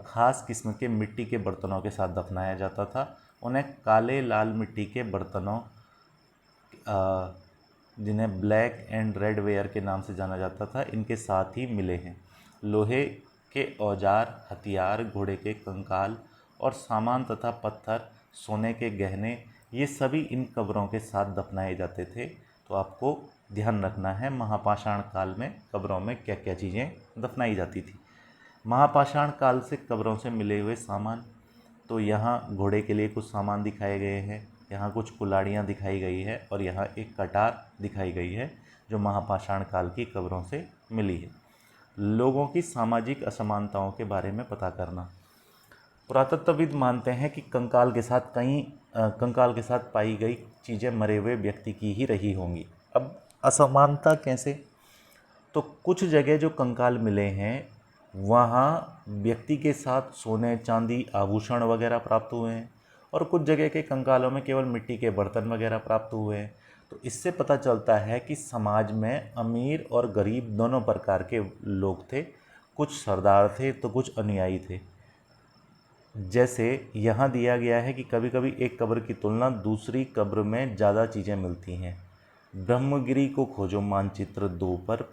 खास किस्म के मिट्टी के बर्तनों के साथ दफनाया जाता था। उन्हें काले लाल मिट्टी के बर्तनों, जिन्हें ब्लैक एंड रेड वेयर के नाम से जाना जाता था, इनके साथ ही मिले हैं। लोहे के औजार, हथियार, घोड़े के कंकाल और सामान तथा पत्थर, सोने के गहने, ये सभी इन कब्रों के साथ दफनाए जाते थे। तो आपको ध्यान रखना है महापाषाण काल में कब्रों में क्या क्या चीज़ें दफनाई जाती थी। महापाषाण काल से कब्रों से मिले हुए सामान, तो यहाँ घोड़े के लिए कुछ सामान दिखाए गए हैं, यहाँ कुछ कुल्हाड़ियाँ दिखाई गई है और यहाँ एक कटार दिखाई गई है जो महापाषाण काल की कब्रों से मिली है। लोगों की सामाजिक असमानताओं के बारे में पता करना। पुरातत्वविद मानते हैं कि कंकाल के साथ पाई गई चीज़ें मरे हुए व्यक्ति की ही रही होंगी। अब असमानता कैसे? तो कुछ जगह जो कंकाल मिले हैं वहाँ व्यक्ति के साथ सोने, चांदी, आभूषण वगैरह प्राप्त हुए हैं और कुछ जगह के कंकालों में केवल मिट्टी के बर्तन वगैरह प्राप्त हुए हैं। तो इससे पता चलता है कि समाज में अमीर और गरीब दोनों प्रकार के लोग थे। कुछ सरदार थे तो कुछ अनुयायी थे। जैसे यहाँ दिया गया है कि कभी कभी एक कब्र की तुलना दूसरी कब्र में ज़्यादा चीज़ें मिलती हैं। ब्रह्मगिरी को खोजो मानचित्र 2 पर,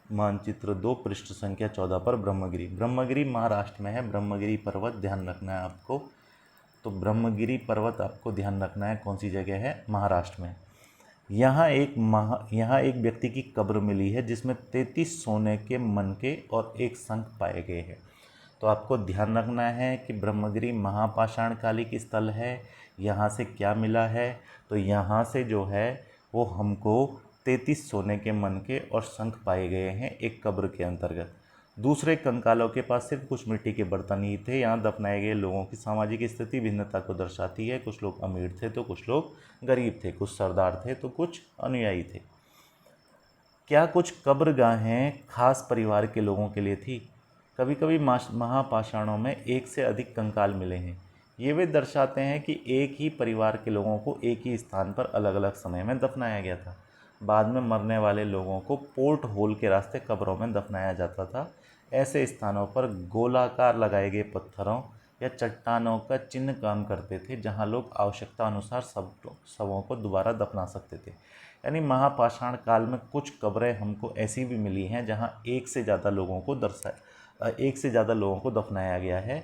मानचित्र 2 पृष्ठ संख्या 14 पर ब्रह्मगिरी महाराष्ट्र में है। ब्रह्मगिरी पर्वत ध्यान रखना है आपको। तो ब्रह्मगिरी पर्वत आपको ध्यान रखना है कौन सी जगह है, महाराष्ट्र में। यहाँ एक व्यक्ति की कब्र मिली है जिसमें 33 सोने के मनके और एक शंख पाए गए हैं। तो आपको ध्यान रखना है कि ब्रह्मगिरी महापाषाण कालिक स्थल है। यहाँ से क्या मिला है? तो यहाँ से जो है वो हमको 33 सोने के मनके और शंख पाए गए हैं एक कब्र के अंतर्गत। दूसरे कंकालों के पास सिर्फ कुछ मिट्टी के बर्तन ही थे। यहाँ दफनाए गए लोगों की सामाजिक स्थिति भिन्नता को दर्शाती है। कुछ लोग अमीर थे तो कुछ लोग गरीब थे, कुछ सरदार थे तो कुछ अनुयायी थे। क्या कुछ कब्रगाहें खास परिवार के लोगों के लिए थी? कभी कभी महापाषाणों में एक से अधिक कंकाल मिले हैं। ये वे दर्शाते हैं कि एक ही परिवार के लोगों को एक ही स्थान पर अलग अलग समय में दफनाया गया था। बाद में मरने वाले लोगों को पोर्ट होल के रास्ते कब्रों में दफनाया जाता था। ऐसे स्थानों पर गोलाकार लगाए गए पत्थरों या चट्टानों का चिन्ह काम करते थे जहाँ लोग आवश्यकता अनुसार शवों को दोबारा दफना सकते थे। यानी महापाषाण काल में कुछ कब्रें हमको ऐसी भी मिली हैं जहाँ एक से ज़्यादा लोगों को दफनाया गया है।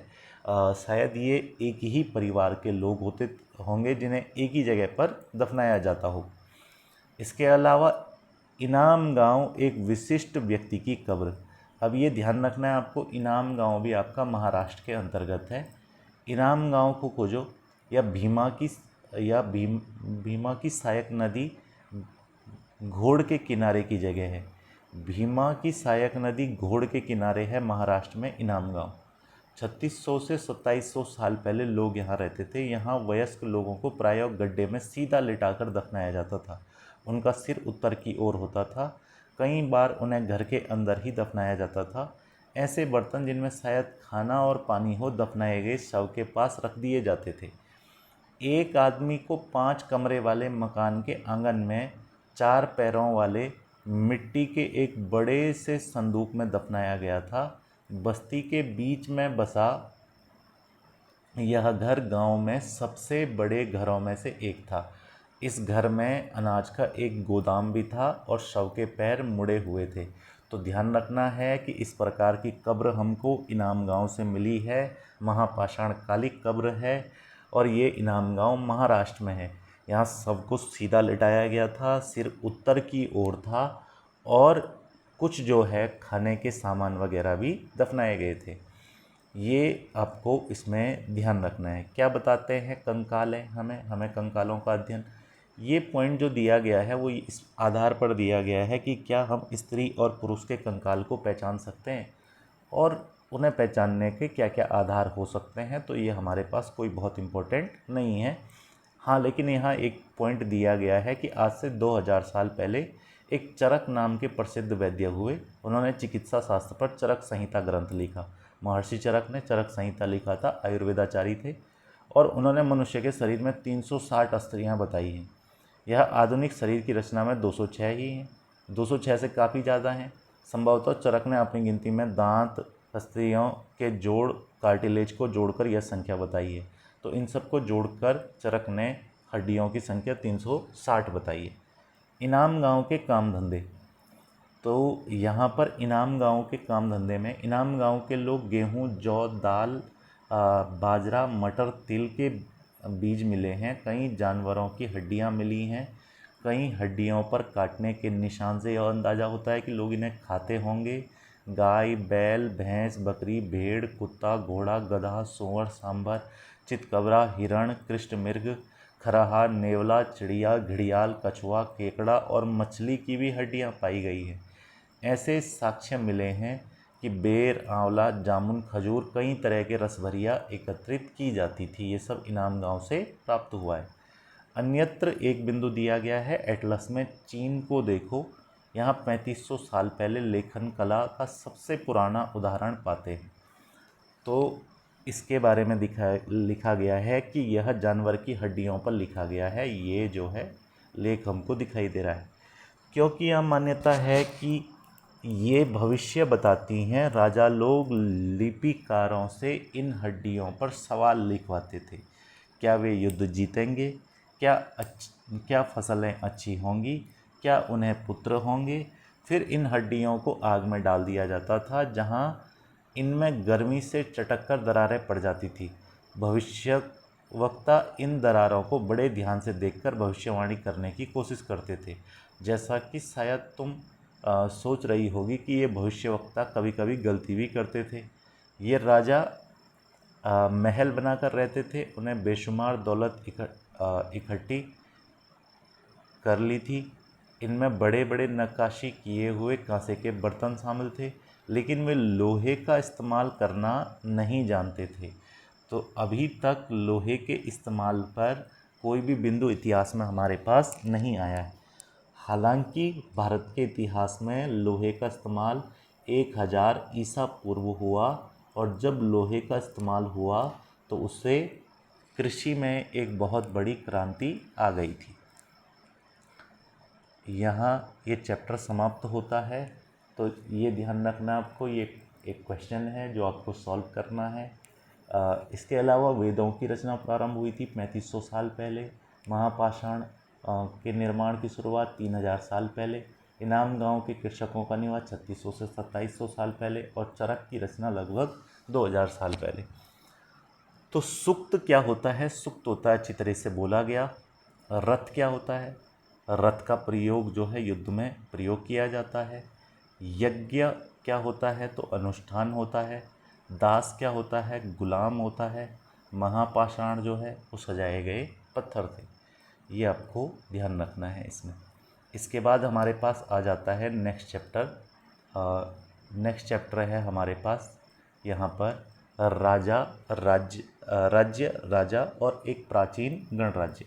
शायद ये एक ही परिवार के लोग होंगे जिन्हें एक ही जगह पर दफनाया जाता हो। इसके अलावा इनाम गांव एक विशिष्ट व्यक्ति की कब्र। अब ये ध्यान रखना है आपको, इनाम गांव भी आपका महाराष्ट्र के अंतर्गत है। इनाम गांव को खोजो, या भीमा की सहायक नदी घोड़ के किनारे की जगह है। भीमा की सहायक नदी घोड़ के किनारे है महाराष्ट्र में इनाम गांव। 3600 से 2700 साल पहले लोग यहाँ रहते थे। यहाँ वयस्क लोगों को प्रायः गड्ढे में सीधा लिटाकर दफनाया जाता था। उनका सिर उत्तर की ओर होता था। कई बार उन्हें घर के अंदर ही दफनाया जाता था। ऐसे बर्तन जिनमें शायद खाना और पानी हो दफनाए गए शव के पास रख दिए जाते थे। एक आदमी को 5 कमरे वाले मकान के आंगन में 4 पैरों वाले मिट्टी के एक बड़े से संदूक में दफनाया गया था। बस्ती के बीच में बसा यह घर गांव में सबसे बड़े घरों में से एक था। इस घर में अनाज का एक गोदाम भी था और शव के पैर मुड़े हुए थे। तो ध्यान रखना है कि इस प्रकार की कब्र हमको इनाम गांव से मिली है। महापाषाण कालिक कब्र है और ये इनाम गांव महाराष्ट्र में है। यहाँ सबको सीधा लिटाया गया था, सिर उत्तर की ओर था और कुछ जो है खाने के सामान वगैरह भी दफनाए गए थे। ये आपको इसमें ध्यान रखना है। क्या बताते हैं कंकाल है, हमें कंकालों का अध्ययन। ये पॉइंट जो दिया गया है वो इस आधार पर दिया गया है कि क्या हम स्त्री और पुरुष के कंकाल को पहचान सकते हैं और उन्हें पहचानने के क्या क्या आधार हो सकते हैं। तो ये हमारे पास कोई बहुत इम्पोर्टेंट नहीं है। हाँ, लेकिन यहाँ एक पॉइंट दिया गया है कि आज से 2000 साल पहले एक चरक नाम के प्रसिद्ध वैद्य हुए। उन्होंने चिकित्सा शास्त्र पर चरक संहिता ग्रंथ लिखा। महर्षि चरक ने चरक संहिता लिखा था, आयुर्वेदाचारी थे और उन्होंने मनुष्य के शरीर में 360 अस्त्रियाँ बताई हैं। यह आधुनिक शरीर की रचना में 206 ही हैं। 206 से काफ़ी ज़्यादा हैं। संभवतः चरक ने अपनी गिनती में दांत, अस्त्रियों के जोड़, कार्टिलेज को जोड़कर यह संख्या बताई है। तो इन सबको जोड़कर चरक ने हड्डियों की संख्या 360 बताई है। इनाम गांव के काम धंधे। तो यहाँ पर इनाम गांव के काम धंधे में इनाम गांव के लोग गेहूँ, जौ, दाल, बाजरा, मटर, तिल के बीज मिले हैं। कई जानवरों की हड्डियाँ मिली हैं। कई हड्डियों पर काटने के निशान से यह अंदाज़ा होता है कि लोग इन्हें खाते होंगे। गाय, बैल, भैंस, बकरी, भेड़, कुत्ता, घोड़ा, गधा, सूअर, सांभर, चितकबरा, हिरण, कृष्णमृग, खरहा, नेवला, चिड़िया, घड़ियाल, कछुआ, केकड़ा और मछली की भी हड्डियाँ पाई गई हैं। ऐसे साक्ष्य मिले हैं कि बेर, आंवला, जामुन, खजूर, कई तरह के रसभरियाँ एकत्रित की जाती थी। ये सब इनाम गांव से प्राप्त हुआ है। अन्यत्र एक बिंदु दिया गया है एटलस में, चीन को देखो। यहाँ 3500 साल पहले लेखन कला का सबसे पुराना उदाहरण पाते हैं। तो इसके बारे में लिखा गया है कि यह जानवर की हड्डियों पर लिखा गया है। ये जो है लेख हमको दिखाई दे रहा है, क्योंकि यह मान्यता है कि ये भविष्य बताती हैं। राजा लोग लिपिकारों से इन हड्डियों पर सवाल लिखवाते थे। क्या वे युद्ध जीतेंगे? क्या फसलें अच्छी होंगी? क्या उन्हें पुत्र होंगे? फिर इन हड्डियों को आग में डाल दिया जाता था, जहाँ इनमें गर्मी से चटककर दरारें पड़ जाती थी। भविष्यवक्ता इन दरारों को बड़े ध्यान से देखकर भविष्यवाणी करने की कोशिश करते थे। जैसा कि शायद तुम सोच रही होगी कि ये भविष्यवक्ता कभी कभी गलती भी करते थे। ये राजा महल बनाकर रहते थे। उन्हें बेशुमार दौलत इकट्ठी कर ली थी। इनमें बड़े बड़े नक्काशी किए हुए कांसे के बर्तन शामिल थे, लेकिन वे लोहे का इस्तेमाल करना नहीं जानते थे। तो अभी तक लोहे के इस्तेमाल पर कोई भी बिंदु इतिहास में हमारे पास नहीं आया है। हालांकि भारत के इतिहास में लोहे का इस्तेमाल 1000 ईसा पूर्व हुआ और जब लोहे का इस्तेमाल हुआ तो उससे कृषि में एक बहुत बड़ी क्रांति आ गई थी। यहाँ ये चैप्टर समाप्त होता है। तो ये ध्यान रखना आपको, ये एक क्वेश्चन है जो आपको सॉल्व करना है। इसके अलावा वेदों की रचना प्रारंभ हुई थी 3500 साल पहले। महापाषाण के निर्माण की शुरुआत 3000 साल पहले। इनाम गांव के कृषकों का निवास 3600 से 2700 साल पहले और चरक की रचना लगभग 2000 साल पहले। तो सुक्त क्या होता है? सुक्त होता है अच्छी तरह से बोला गया। रथ क्या होता है? रथ का प्रयोग जो है युद्ध में प्रयोग किया जाता है। यज्ञ क्या होता है? तो अनुष्ठान होता है। दास क्या होता है? गुलाम होता है। महापाषाण जो है वो सजाए गए पत्थर थे। ये आपको ध्यान रखना है इसमें। इसके बाद हमारे पास आ जाता है नेक्स्ट चैप्टर। नेक्स्ट चैप्टर है हमारे पास यहाँ पर राजा, राज्य, राजा और एक प्राचीन गणराज्य।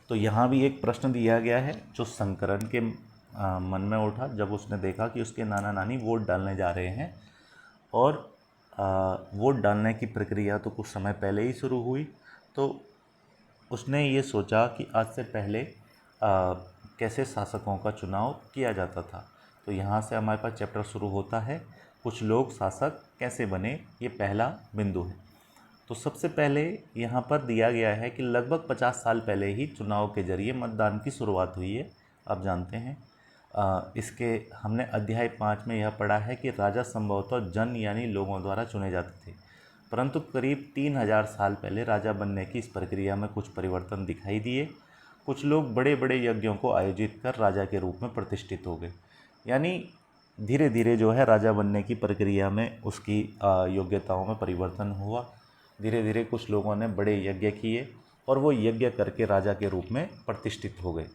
तो यहाँ भी एक प्रश्न दिया गया है जो शंकरन के मन में उठा जब उसने देखा कि उसके नाना नानी वोट डालने जा रहे हैं और वोट डालने की प्रक्रिया तो कुछ समय पहले ही शुरू हुई। तो उसने ये सोचा कि आज से पहले कैसे शासकों का चुनाव किया जाता था। तो यहाँ से हमारे पास चैप्टर शुरू होता है, कुछ लोग शासक कैसे बने, ये पहला बिंदु है। तो सबसे पहले यहाँ पर दिया गया है कि लगभग 50 साल पहले ही चुनाव के जरिए मतदान की शुरुआत हुई है। आप जानते हैं इसके हमने अध्याय 5 में यह पढ़ा है कि राजा संभवतः जन यानी लोगों द्वारा चुने जाते थे, परंतु करीब 3000 साल पहले राजा बनने की इस प्रक्रिया में कुछ परिवर्तन दिखाई दिए। कुछ लोग बड़े बड़े यज्ञों को आयोजित कर राजा के रूप में प्रतिष्ठित हो गए। यानी धीरे धीरे जो है राजा बनने की प्रक्रिया में उसकी योग्यताओं में परिवर्तन हुआ। धीरे धीरे कुछ लोगों ने बड़े यज्ञ किए और वो यज्ञ करके राजा के रूप में प्रतिष्ठित हो गए।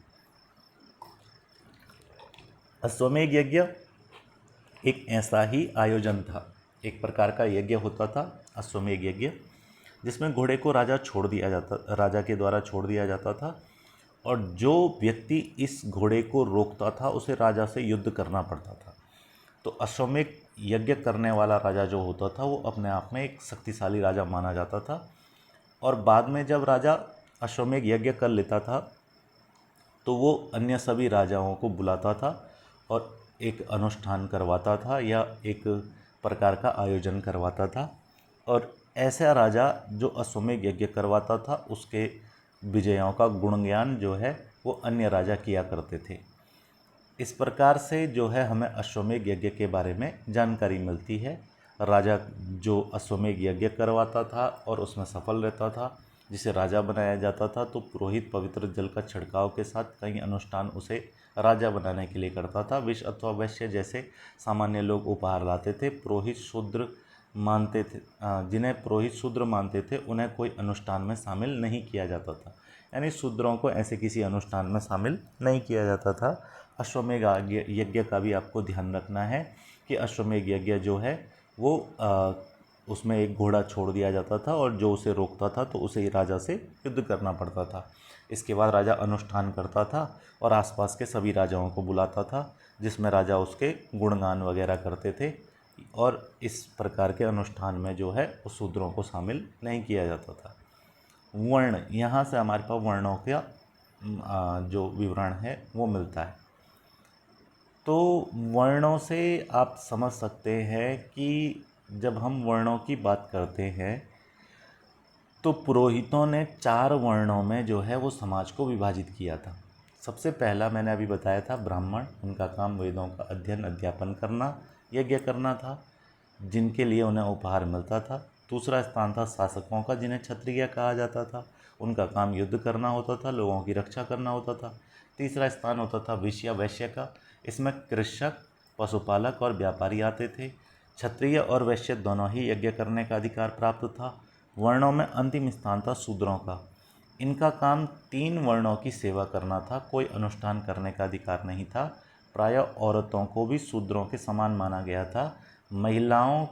अश्वमेध यज्ञ एक ऐसा ही आयोजन था, एक प्रकार का यज्ञ होता था अश्वमेध यज्ञ, जिसमें घोड़े को राजा के द्वारा छोड़ दिया जाता था और जो व्यक्ति इस घोड़े को रोकता था उसे राजा से युद्ध करना पड़ता था। तो अश्वमेध यज्ञ करने वाला राजा जो होता था वो अपने आप में एक शक्तिशाली राजा माना जाता था। और बाद में जब राजा अश्वमेध यज्ञ कर लेता था तो वो अन्य सभी राजाओं को बुलाता था और एक अनुष्ठान करवाता था या एक प्रकार का आयोजन करवाता था। और ऐसा राजा जो अश्वमेध यज्ञ करवाता था उसके विजयों का गुणगान जो है वो अन्य राजा किया करते थे। इस प्रकार से जो है हमें अश्वमेध यज्ञ के बारे में जानकारी मिलती है। राजा जो अश्वमेध यज्ञ करवाता था और उसमें सफल रहता था, जिसे राजा बनाया जाता था, तो पुरोहित पवित्र जल का छिड़काव के साथ कई अनुष्ठान उसे राजा बनाने के लिए करता था। विष अथवा वैश्य जैसे सामान्य लोग उपहार लाते थे। पुरोहित शूद्र मानते थे, जिन्हें पुरोहित शूद्र मानते थे उन्हें कोई अनुष्ठान में शामिल नहीं किया जाता था। यानी शूद्रों को ऐसे किसी अनुष्ठान में शामिल नहीं किया जाता था। अश्वमेध यज्ञ का भी आपको ध्यान रखना है कि अश्वमेध यज्ञ जो है वो उसमें एक घोड़ा छोड़ दिया जाता था और जो उसे रोकता था तो उसे ही राजा से युद्ध करना पड़ता था। इसके बाद राजा अनुष्ठान करता था और आसपास के सभी राजाओं को बुलाता था, जिसमें राजा उसके गुणगान वगैरह करते थे। और इस प्रकार के अनुष्ठान में जो है उस शूद्रों को शामिल नहीं किया जाता था। वर्ण, यहाँ से हमारे पास वर्णों का जो विवरण है वो मिलता है। तो वर्णों से आप समझ सकते हैं कि जब हम वर्णों की बात करते हैं तो पुरोहितों ने 4 वर्णों में जो है वो समाज को विभाजित किया था। सबसे पहला मैंने अभी बताया था ब्राह्मण, उनका काम वेदों का अध्ययन अध्यापन करना, यज्ञ करना था, जिनके लिए उन्हें उपहार मिलता था। दूसरा स्थान था शासकों का, जिन्हें क्षत्रिय कहा जाता था, उनका काम युद्ध करना होता था, लोगों की रक्षा करना होता था। तीसरा स्थान होता था विषय वैश्य का, इसमें कृषक, पशुपालक और व्यापारी आते थे। क्षत्रिय और वैश्य दोनों ही यज्ञ करने का अधिकार प्राप्त था। वर्णों में अंतिम स्थान था शूद्रों का, इनका काम 3 वर्णों की सेवा करना था, कोई अनुष्ठान करने का अधिकार नहीं था। प्रायः औरतों को भी शूद्रों के समान माना गया था। महिलाओं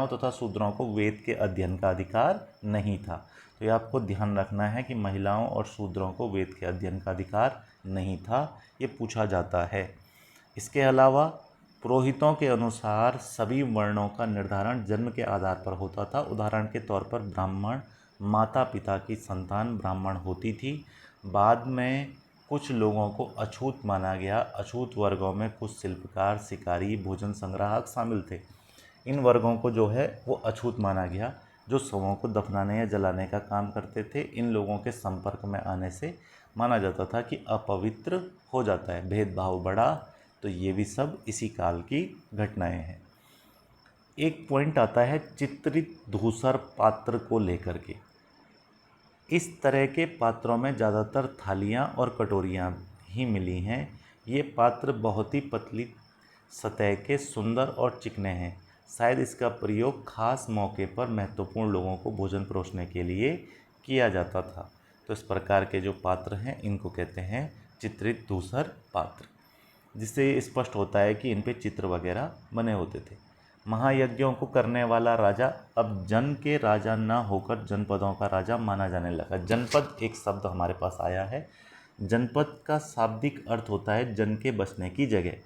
तथा शूद्रों को वेद के अध्ययन का अधिकार नहीं था। तो ये आपको ध्यान रखना है कि महिलाओं और शूद्रों को वेद के अध्ययन का अधिकार नहीं था, ये पूछा जाता है। इसके अलावा पुरोहितों के अनुसार सभी वर्णों का निर्धारण जन्म के आधार पर होता था। उदाहरण के तौर पर ब्राह्मण, माता पिता की संतान ब्राह्मण होती थी। बाद में कुछ लोगों को अछूत माना गया। अछूत वर्गों में कुछ शिल्पकार, शिकारी, भोजन संग्राहक शामिल थे। इन वर्गों को जो है वो अछूत माना गया, जो शवों को दफनाने या जलाने का काम करते थे। इन लोगों के संपर्क में आने से माना जाता था कि अपवित्र हो जाता है। भेदभाव बढ़ा, तो ये भी सब इसी काल की घटनाएं हैं। एक पॉइंट आता है चित्रित धूसर पात्र को लेकर के। इस तरह के पात्रों में ज़्यादातर थालियाँ और कटोरियाँ ही मिली हैं। ये पात्र बहुत ही पतली सतह के, सुंदर और चिकने हैं। शायद इसका प्रयोग खास मौके पर महत्वपूर्ण लोगों को भोजन परोसने के लिए किया जाता था। तो इस प्रकार के जो पात्र हैं इनको कहते हैं चित्रित धूसर पात्र, जिससे ये स्पष्ट होता है कि इन पे चित्र वगैरह बने होते थे। महायज्ञों को करने वाला राजा अब जन के राजा न होकर जनपदों का राजा माना जाने लगा। जनपद एक शब्द हमारे पास आया है। जनपद का शाब्दिक अर्थ होता है जन के बसने की जगह।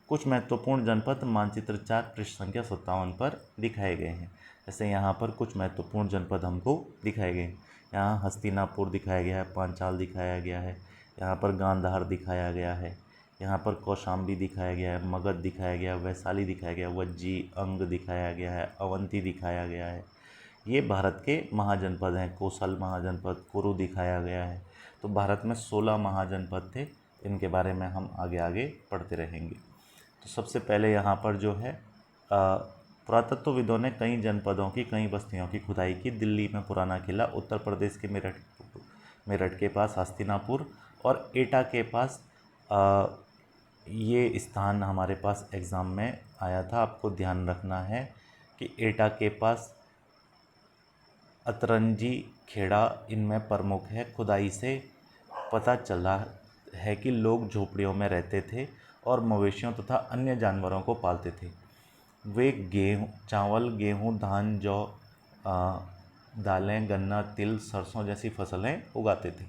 कुछ महत्वपूर्ण जनपद मानचित्र 4 पृष्ठ संख्या 57 पर दिखाए गए हैं। जैसे यहाँ पर कुछ महत्वपूर्ण जनपद हमको दिखाए गए हैं। यहाँ हस्तिनापुर दिखाया गया है, पांचाल दिखाया गया है, यहाँ पर गांधार दिखाया गया है, यहाँ पर कौशाम्बी दिखाया गया है, मगध दिखाया गया है, वैशाली दिखाया गया है, वज्जी, अंग दिखाया गया है, अवंती दिखाया गया है। ये भारत के महाजनपद हैं। कोसल महाजनपद, कुरु दिखाया गया है। तो भारत में 16 महाजनपद थे। इनके बारे में हम आगे आगे पढ़ते रहेंगे। तो सबसे पहले यहाँ पर जो है पुरातत्वविदों ने कई जनपदों की, कई बस्तियों की खुदाई की। दिल्ली में पुराना किला, उत्तर प्रदेश के मेरठ के पास हस्तिनापुर और एटा के पास ये स्थान हमारे पास एग्ज़ाम में आया था। आपको ध्यान रखना है कि एटा के पास अतरंजी खेड़ा इनमें प्रमुख है। खुदाई से पता चला है कि लोग झोपड़ियों में रहते थे और मवेशियों तथा अन्य जानवरों को पालते थे। वे चावल, गेहूँ, धान, जौ, दालें, गन्ना, तिल, सरसों जैसी फसलें उगाते थे।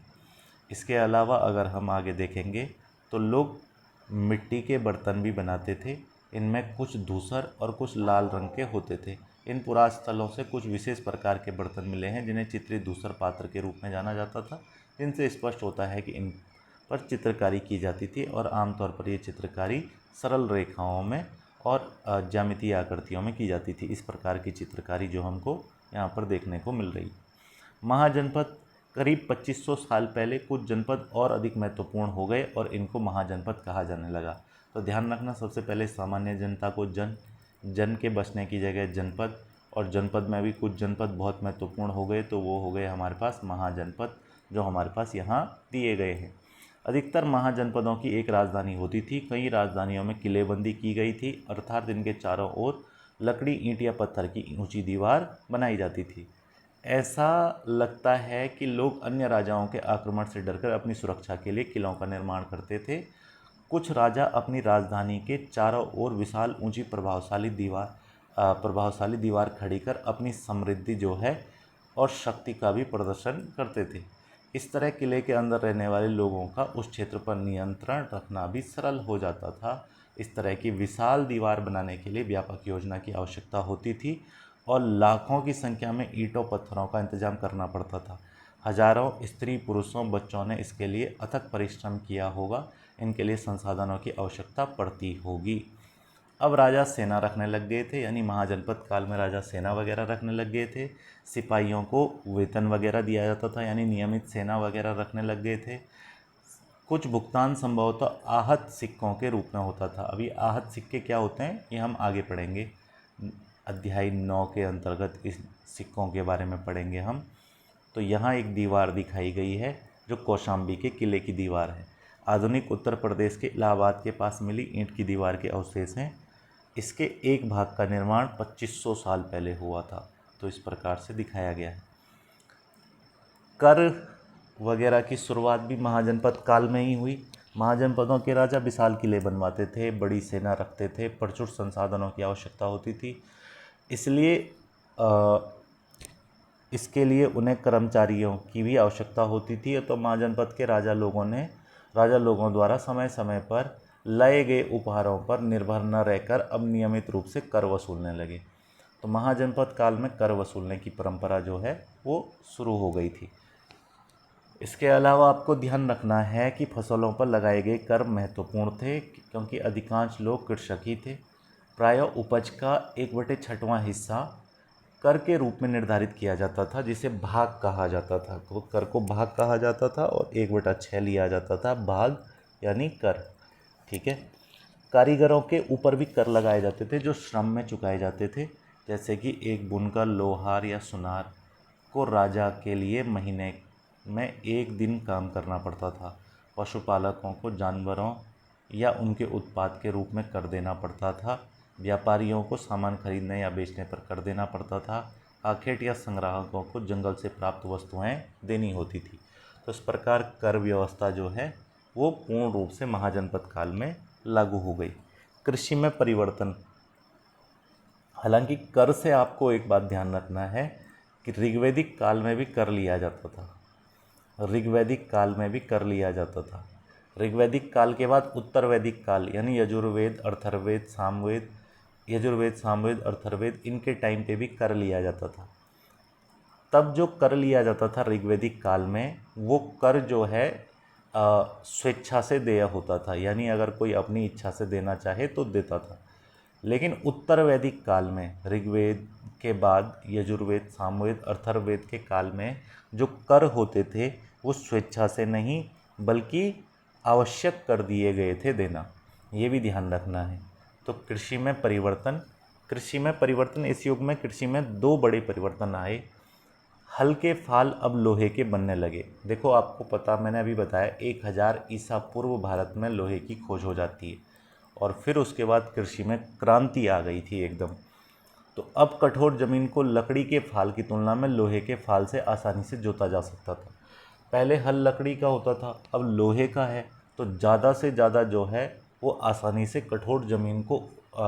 इसके अलावा अगर हम आगे देखेंगे तो लोग मिट्टी के बर्तन भी बनाते थे। इनमें कुछ धूसर और कुछ लाल रंग के होते थे। इन पुरास्थलों से कुछ विशेष प्रकार के बर्तन मिले हैं जिन्हें चित्रित धूसर पात्र के रूप में जाना जाता था, जिनसे स्पष्ट होता है कि इन पर चित्रकारी की जाती थी और आमतौर पर ये चित्रकारी सरल रेखाओं में और ज्यामितीय आकृतियों में की जाती थी। इस प्रकार की चित्रकारी जो हमको यहाँ पर देखने को मिल रही। महाजनपद करीब 2500 साल पहले कुछ जनपद और अधिक महत्वपूर्ण हो गए और इनको महाजनपद कहा जाने लगा। तो ध्यान रखना, सबसे पहले सामान्य जनता को जन के बसने की जगह जनपद, और जनपद में भी कुछ जनपद बहुत महत्वपूर्ण हो गए तो वो हो गए हमारे पास महाजनपद, जो हमारे पास यहाँ दिए गए हैं। अधिकतर महाजनपदों की एक राजधानी होती थी। कई राजधानियों में किलेबंदी की गई थी, अर्थात इनके चारों ओर लकड़ी, ईंट या पत्थर की ऊंची दीवार बनाई जाती थी। ऐसा लगता है कि लोग अन्य राजाओं के आक्रमण से डरकर अपनी सुरक्षा के लिए किलों का निर्माण करते थे। कुछ राजा अपनी राजधानी के चारों ओर विशाल, ऊंची, प्रभावशाली दीवार खड़ी कर अपनी समृद्धि जो है और शक्ति का भी प्रदर्शन करते थे। इस तरह किले के अंदर रहने वाले लोगों का उस क्षेत्र पर नियंत्रण रखना भी सरल हो जाता था। इस तरह की विशाल दीवार बनाने के लिए व्यापक योजना की आवश्यकता होती थी और लाखों की संख्या में ईंटों, पत्थरों का इंतजाम करना पड़ता था। हजारों स्त्री, पुरुषों, बच्चों ने इसके लिए अथक परिश्रम किया होगा। इनके लिए संसाधनों की आवश्यकता पड़ती होगी। अब राजा सेना रखने लग गए थे, यानी महाजनपद काल में राजा सेना वगैरह रखने लग गए थे। सिपाहियों को वेतन वगैरह दिया जाता था, यानी नियमित सेना वगैरह रखने लग गए थे। कुछ भुगतान संभवतः आहत सिक्कों के रूप में होता था। अभी आहत सिक्के क्या होते हैं ये हम आगे पढ़ेंगे, अध्याय 9 के अंतर्गत इस सिक्कों के बारे में पढ़ेंगे हम। तो यहाँ एक दीवार दिखाई गई है जो कौशाम्बी के किले की दीवार है। आधुनिक उत्तर प्रदेश के इलाहाबाद के पास मिली ईंट की दीवार के अवशेष हैं। इसके एक भाग का निर्माण 2500 साल पहले हुआ था। तो इस प्रकार से दिखाया गया है। कर वगैरह की शुरुआत भी महाजनपद काल में ही हुई। महाजनपदों के राजा विशाल किले बनवाते थे, बड़ी सेना रखते थे, प्रचुर संसाधनों की आवश्यकता होती थी। इसलिए इसके लिए उन्हें कर्मचारियों की भी आवश्यकता होती थी। तो महाजनपद के राजा लोगों द्वारा समय समय पर लाए गए उपहारों पर निर्भर न रहकर अब नियमित रूप से कर वसूलने लगे। तो महाजनपद काल में कर वसूलने की परंपरा जो है वो शुरू हो गई थी। इसके अलावा आपको ध्यान रखना है कि फसलों पर लगाए गए कर महत्वपूर्ण थे, क्योंकि अधिकांश लोग कृषक ही थे। प्रायः उपज का 1/6वां हिस्सा कर के रूप में निर्धारित किया जाता था, जिसे भाग कहा जाता था। तो कर को भाग कहा जाता था और 1/6 लिया जाता था, भाग यानी कर। ठीक है। कारीगरों के ऊपर भी कर लगाए जाते थे जो श्रम में चुकाए जाते थे। जैसे कि एक बुनकर, लोहार या सुनार को राजा के लिए महीने में 1 दिन काम करना पड़ता था। पशुपालकों को जानवरों या उनके उत्पाद के रूप में कर देना पड़ता था। व्यापारियों को सामान खरीदने या बेचने पर कर देना पड़ता था। आखेट या संग्राहकों को जंगल से प्राप्त वस्तुएं देनी होती थी। तो इस प्रकार कर व्यवस्था जो है वो पूर्ण रूप से महाजनपद काल में लागू हो गई। कृषि में परिवर्तन। हालांकि कर से आपको एक बात ध्यान रखना है कि ऋग्वैदिक काल में भी कर लिया जाता था। ऋग्वैदिक काल में भी कर लिया जाता था। ऋग्वैदिक काल के बाद उत्तर वैदिक काल यानी यजुर्वेद, अर्थर्वेद, सामवेद, यजुर्वेद, सामवेद, अर्थर्वेद, इनके टाइम पे भी कर लिया जाता था। तब जो कर लिया जाता था ऋग्वैदिक काल में, वो कर जो है स्वेच्छा से देय होता था, यानी अगर कोई अपनी इच्छा से देना चाहे तो देता था। लेकिन उत्तर वैदिक काल में, ऋग्वेद के बाद यजुर्वेद, सामवेद, अथर्ववेद के काल में जो कर होते थे वो स्वेच्छा से नहीं बल्कि आवश्यक कर दिए गए थे देना। ये भी ध्यान रखना है। तो कृषि में परिवर्तन, इस युग में कृषि में दो बड़े परिवर्तन आए। हल के फाल अब लोहे के बनने लगे। देखो आपको पता, मैंने अभी बताया 1000 ईसा पूर्व भारत में लोहे की खोज हो जाती है और फिर उसके बाद कृषि में क्रांति आ गई थी एकदम। तो अब कठोर ज़मीन को लकड़ी के फाल की तुलना में लोहे के फाल से आसानी से जोता जा सकता था। पहले हल लकड़ी का होता था, अब लोहे का है, तो ज़्यादा से ज़्यादा जो है वो आसानी से कठोर ज़मीन को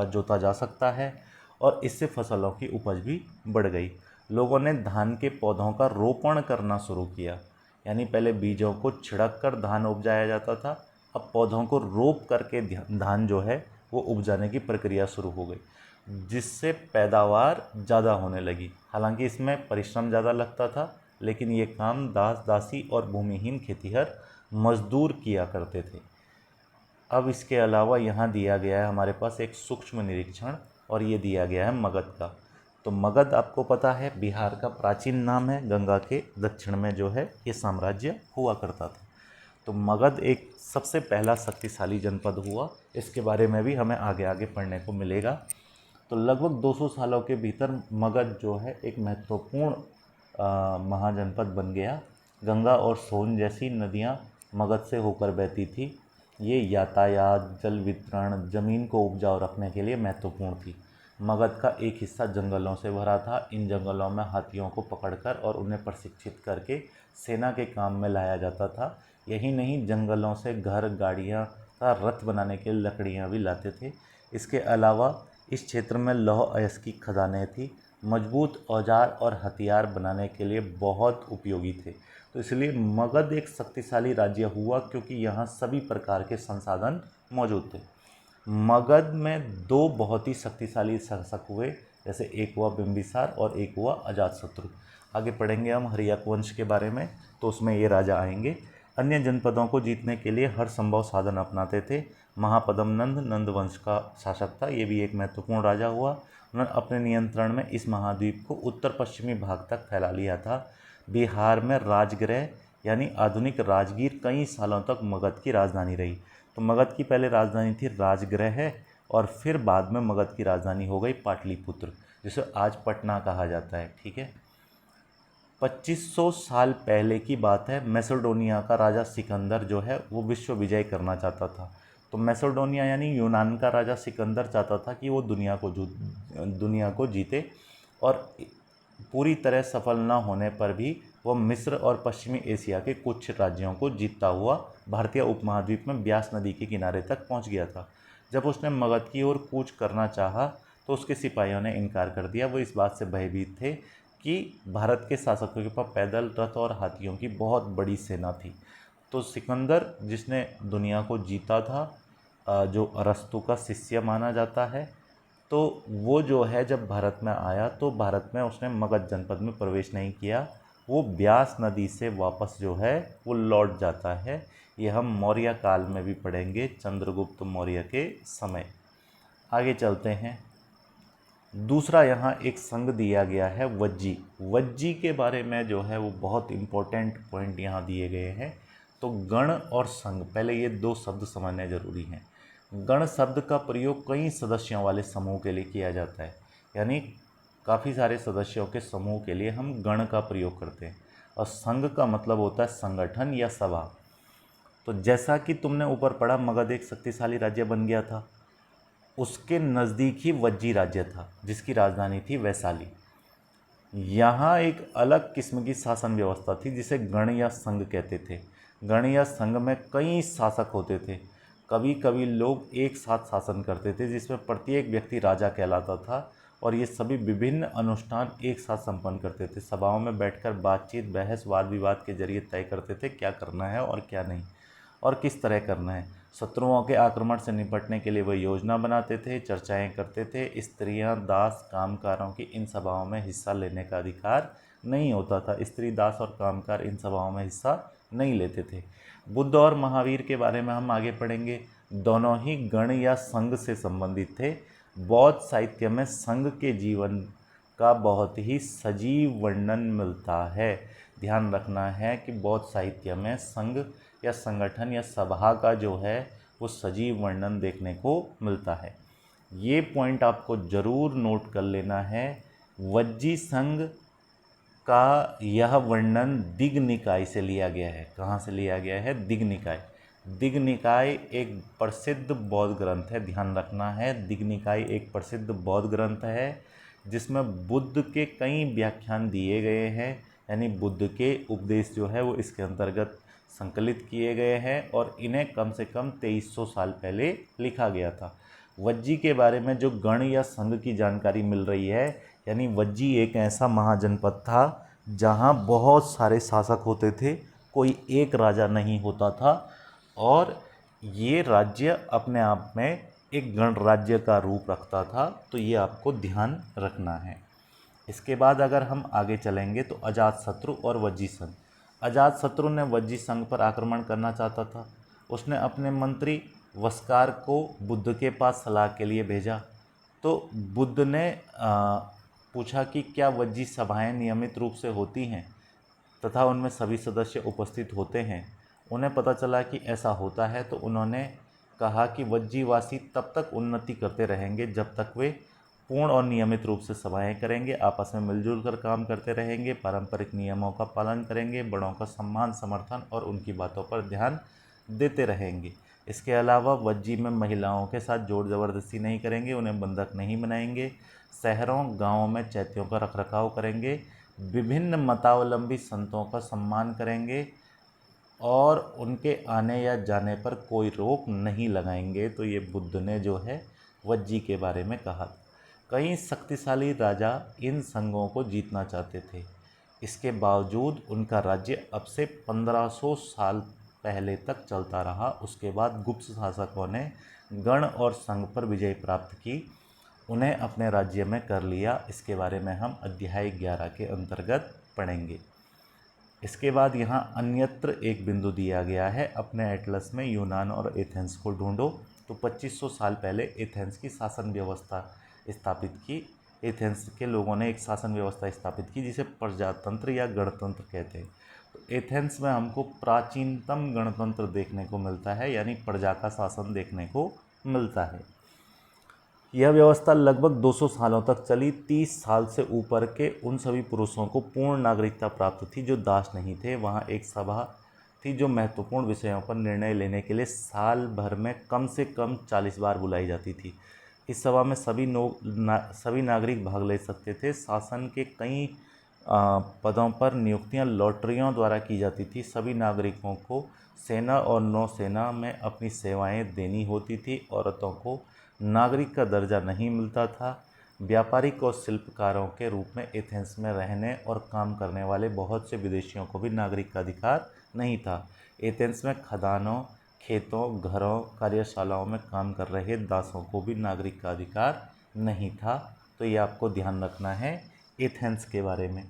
जोता जा सकता है और इससे फसलों की उपज भी बढ़ गई। लोगों ने धान के पौधों का रोपण करना शुरू किया, यानी पहले बीजों को छिड़क कर धान उपजाया जाता था, अब पौधों को रोप करके धान जो है वो उपजाने की प्रक्रिया शुरू हो गई, जिससे पैदावार ज़्यादा होने लगी। हालांकि इसमें परिश्रम ज़्यादा लगता था, लेकिन ये काम दास दासी और भूमिहीन खेतिहर मजदूर किया करते थे। अब इसके अलावा यहाँ दिया गया है हमारे पास एक सूक्ष्म निरीक्षण, और ये दिया गया है मगध का। तो मगध आपको पता है बिहार का प्राचीन नाम है, गंगा के दक्षिण में जो है ये साम्राज्य हुआ करता था। तो मगध एक सबसे पहला शक्तिशाली जनपद हुआ। इसके बारे में भी हमें आगे आगे पढ़ने को मिलेगा। तो लगभग 200 सालों के भीतर मगध जो है एक महत्वपूर्ण महाजनपद बन गया। गंगा और सोन जैसी नदियाँ मगध से होकर बहती थी। ये यातायात, जल वितरण, ज़मीन को उपजाऊ रखने के लिए महत्वपूर्ण थी। मगध का एक हिस्सा जंगलों से भरा था। इन जंगलों में हाथियों को पकड़कर और उन्हें प्रशिक्षित करके सेना के काम में लाया जाता था। यही नहीं, जंगलों से घर, गाड़ियाँ का रथ बनाने के लिए लकड़ियाँ भी लाते थे। इसके अलावा इस क्षेत्र में लौह अयस्क की खदानें थी, मजबूत औजार और हथियार बनाने के लिए बहुत उपयोगी थे। तो इसलिए मगध एक शक्तिशाली राज्य हुआ क्योंकि यहाँ सभी प्रकार के संसाधन मौजूद थे। मगध में दो बहुत ही शक्तिशाली शासक हुए, जैसे एक हुआ बिंबिसार और एक हुआ अजातशत्रु। आगे पढ़ेंगे हम हर्यक वंश के बारे में, तो उसमें ये राजा आएंगे। अन्य जनपदों को जीतने के लिए हर संभव साधन अपनाते थे। महापद्म नंद वंश का शासक था, ये भी एक महत्वपूर्ण राजा हुआ। उन्होंने अपने नियंत्रण में इस महाद्वीप को उत्तर पश्चिमी भाग तक फैला लिया था। बिहार में राजगृह यानी आधुनिक राजगीर कई सालों तक मगध की राजधानी रही। तो मगध की पहले राजधानी थी राजगृह और फिर बाद में मगध की राजधानी हो गई पाटलिपुत्र, जिसे आज पटना कहा जाता है। ठीक है, 2500 साल पहले की बात है। मैसेडोनिया का राजा सिकंदर जो है वो विश्व विजय करना चाहता था। तो मैसेडोनिया यानी यूनान का राजा सिकंदर चाहता था कि वो दुनिया को जीते, और पूरी तरह सफल न होने पर भी वह मिस्र और पश्चिमी एशिया के कुछ राज्यों को जीतता हुआ भारतीय उपमहाद्वीप में ब्यास नदी के किनारे तक पहुंच गया था। जब उसने मगध की ओर कूच करना चाहा तो उसके सिपाहियों ने इनकार कर दिया। वो इस बात से भयभीत थे कि भारत के शासकों के पास पैदल, रथ और हाथियों की बहुत बड़ी सेना थी। तो सिकंदर, जिसने दुनिया को जीता था, जो अरस्तु का शिष्य माना जाता है, तो वो जो है जब भारत में आया तो भारत में उसने मगध जनपद में प्रवेश नहीं किया। वो ब्यास नदी से वापस जो है वो लौट जाता है। ये हम मौर्य काल में भी पढ़ेंगे, चंद्रगुप्त मौर्य के समय। आगे चलते हैं। दूसरा यहाँ एक संघ दिया गया है वज्जी। वज्जी के बारे में जो है वो बहुत इम्पोर्टेंट पॉइंट यहाँ दिए गए हैं। तो गण और संघ, पहले ये दो शब्द समझने जरूरी हैं। गण शब्द का प्रयोग कई सदस्यों वाले समूह के लिए किया जाता है, यानी काफ़ी सारे सदस्यों के समूह के लिए हम गण का प्रयोग करते हैं। और संघ का मतलब होता है संगठन या सभा। तो जैसा कि तुमने ऊपर पढ़ा, मगध एक शक्तिशाली राज्य बन गया था। उसके नज़दीक ही वज्जी राज्य था जिसकी राजधानी थी वैशाली। यहाँ एक अलग किस्म की शासन व्यवस्था थी जिसे गण या संघ कहते थे। गण या संघ में कई शासक होते थे। कभी कभी लोग एक साथ शासन करते थे जिसमें प्रत्येक व्यक्ति राजा कहलाता था और ये सभी विभिन्न अनुष्ठान एक साथ संपन्न करते थे। सभाओं में बैठकर बातचीत, बहस, वाद विवाद के जरिए तय करते थे क्या करना है और क्या नहीं और किस तरह करना है। शत्रुओं के आक्रमण से निपटने के लिए वह योजना बनाते थे, चर्चाएं करते थे। स्त्रियां, दास, कामकारों की इन सभाओं में हिस्सा लेने का अधिकार नहीं होता था। स्त्री, दास और कामकार इन सभाओं में हिस्सा नहीं लेते थे। बुद्ध और महावीर के बारे में हम आगे पढ़ेंगे। दोनों ही गण या संघ से संबंधित थे। बौद्ध साहित्य में संघ के जीवन का बहुत ही सजीव वर्णन मिलता है। ध्यान रखना है कि बौद्ध साहित्य में संघ या संगठन या सभा का जो है वो सजीव वर्णन देखने को मिलता है। ये पॉइंट आपको ज़रूर नोट कर लेना है। वज्जी संघ का यह वर्णन दिग् निकाय से लिया गया है। कहाँ से लिया गया है? दिग् निकाय। दिग् निकाय एक प्रसिद्ध बौद्ध ग्रंथ है। ध्यान रखना है, दिग् निकाय एक प्रसिद्ध बौद्ध ग्रंथ है जिसमें बुद्ध के कई व्याख्यान दिए गए हैं, यानी बुद्ध के उपदेश जो है वो इसके अंतर्गत संकलित किए गए हैं और इन्हें कम से कम 2300 साल पहले लिखा गया था। वज्जी के बारे में जो गण या संघ की जानकारी मिल रही है, यानी वज्जी एक ऐसा महाजनपद था जहाँ बहुत सारे शासक होते थे, कोई एक राजा नहीं होता था और ये राज्य अपने आप में एक गणराज्य का रूप रखता था। तो ये आपको ध्यान रखना है। इसके बाद अगर हम आगे चलेंगे तो अजातशत्रु और वज्जी संघ। अजातशत्रु ने वज्जी संघ पर आक्रमण करना चाहता था। उसने अपने मंत्री वस्कार को बुद्ध के पास सलाह के लिए भेजा। तो बुद्ध ने पूछा कि क्या वज्जी सभाएं नियमित रूप से होती हैं तथा उनमें सभी सदस्य उपस्थित होते हैं। उन्हें पता चला कि ऐसा होता है तो उन्होंने कहा कि वज्जीवासी तब तक उन्नति करते रहेंगे जब तक वे पूर्ण और नियमित रूप से सभाएं करेंगे, आपस में मिलजुल कर काम करते रहेंगे, पारंपरिक नियमों का पालन करेंगे, बड़ों का सम्मान, समर्थन और उनकी बातों पर ध्यान देते रहेंगे। इसके अलावा वज्जी में महिलाओं के साथ जोर ज़बरदस्ती नहीं करेंगे, उन्हें बंधक नहीं बनाएंगे, शहरों गाँवों में चैत्यों का रखरखाव करेंगे, विभिन्न मतावलंबी संतों का सम्मान करेंगे और उनके आने या जाने पर कोई रोक नहीं लगाएंगे। तो ये बुद्ध ने जो है वज्जी के बारे में कहा। कई शक्तिशाली राजा इन संघों को जीतना चाहते थे। इसके बावजूद उनका राज्य अब से 1500 साल पहले तक चलता रहा। उसके बाद गुप्त शासकों ने गण और संघ पर विजय प्राप्त की, उन्हें अपने राज्य में कर लिया। इसके बारे में हम अध्याय 11 के अंतर्गत पढ़ेंगे। इसके बाद यहाँ अन्यत्र एक बिंदु दिया गया है। अपने एटलस में यूनान और एथेंस को ढूंढो। तो 2500 साल पहले एथेंस की शासन व्यवस्था स्थापित की। एथेंस के लोगों ने एक शासन व्यवस्था स्थापित की जिसे प्रजातंत्र या गणतंत्र कहते हैं। तो एथेंस में हमको प्राचीनतम गणतंत्र देखने को मिलता है, यानी प्रजा का शासन देखने को मिलता है। यह व्यवस्था लगभग 200 सालों तक चली। 30 साल से ऊपर के उन सभी पुरुषों को पूर्ण नागरिकता प्राप्त थी जो दास नहीं थे। वहाँ एक सभा थी जो महत्वपूर्ण विषयों पर निर्णय लेने के लिए साल भर में कम से कम 40 बार बुलाई जाती थी। इस सभा में सभी नागरिक भाग ले सकते थे। शासन के कई पदों पर नियुक्तियां लॉटरियों द्वारा की जाती थी। सभी नागरिकों को सेना और नौसेना में अपनी सेवाएं देनी होती थी। औरतों को नागरिक का दर्जा नहीं मिलता था। व्यापारिक और शिल्पकारों के रूप में एथेंस में रहने और काम करने वाले बहुत से विदेशियों को भी नागरिक का अधिकार नहीं था। एथेंस में खदानों, खेतों, घरों, कार्यशालाओं में काम कर रहे दासों को भी नागरिक का अधिकार नहीं था। तो ये आपको ध्यान रखना है एथेंस के बारे में।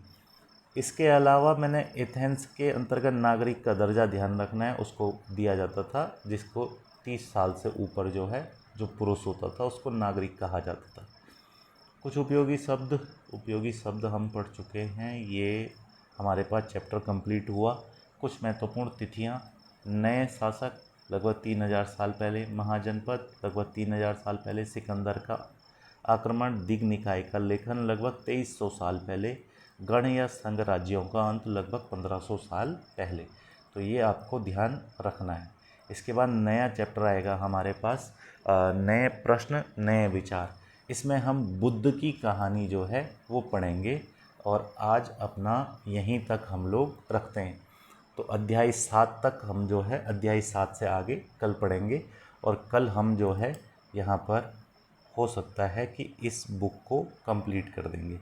इसके अलावा मैंने एथेंस के अंतर्गत नागरिक का दर्जा ध्यान रखना है, उसको दिया जाता था जिसको 30 साल से ऊपर जो है जो पुरुष होता था उसको नागरिक कहा जाता था। कुछ उपयोगी शब्द हम पढ़ चुके हैं। ये हमारे पास चैप्टर कंप्लीट हुआ। कुछ महत्वपूर्ण तिथियाँ: नए शासक लगभग 3000 साल पहले, महाजनपद लगभग 3000 साल पहले, सिकंदर का आक्रमण, दिग् निकाय का लेखन लगभग 2300 साल पहले, गण या संघ राज्यों का अंत लगभग 1500 साल पहले। तो ये आपको ध्यान रखना है। इसके बाद नया चैप्टर आएगा हमारे पास, नए प्रश्न नए विचार। इसमें हम बुद्ध की कहानी जो है वो पढ़ेंगे। और आज अपना यहीं तक हम लोग रखते हैं। तो अध्याय 7 तक हम जो है अध्याय 7 से आगे कल पढ़ेंगे। और कल हम जो है यहाँ पर हो सकता है कि इस बुक को कंप्लीट कर देंगे।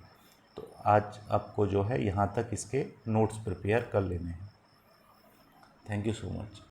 तो आज आपको जो है यहाँ तक इसके नोट्स प्रिपेयर कर लेने हैं। Thank you so much.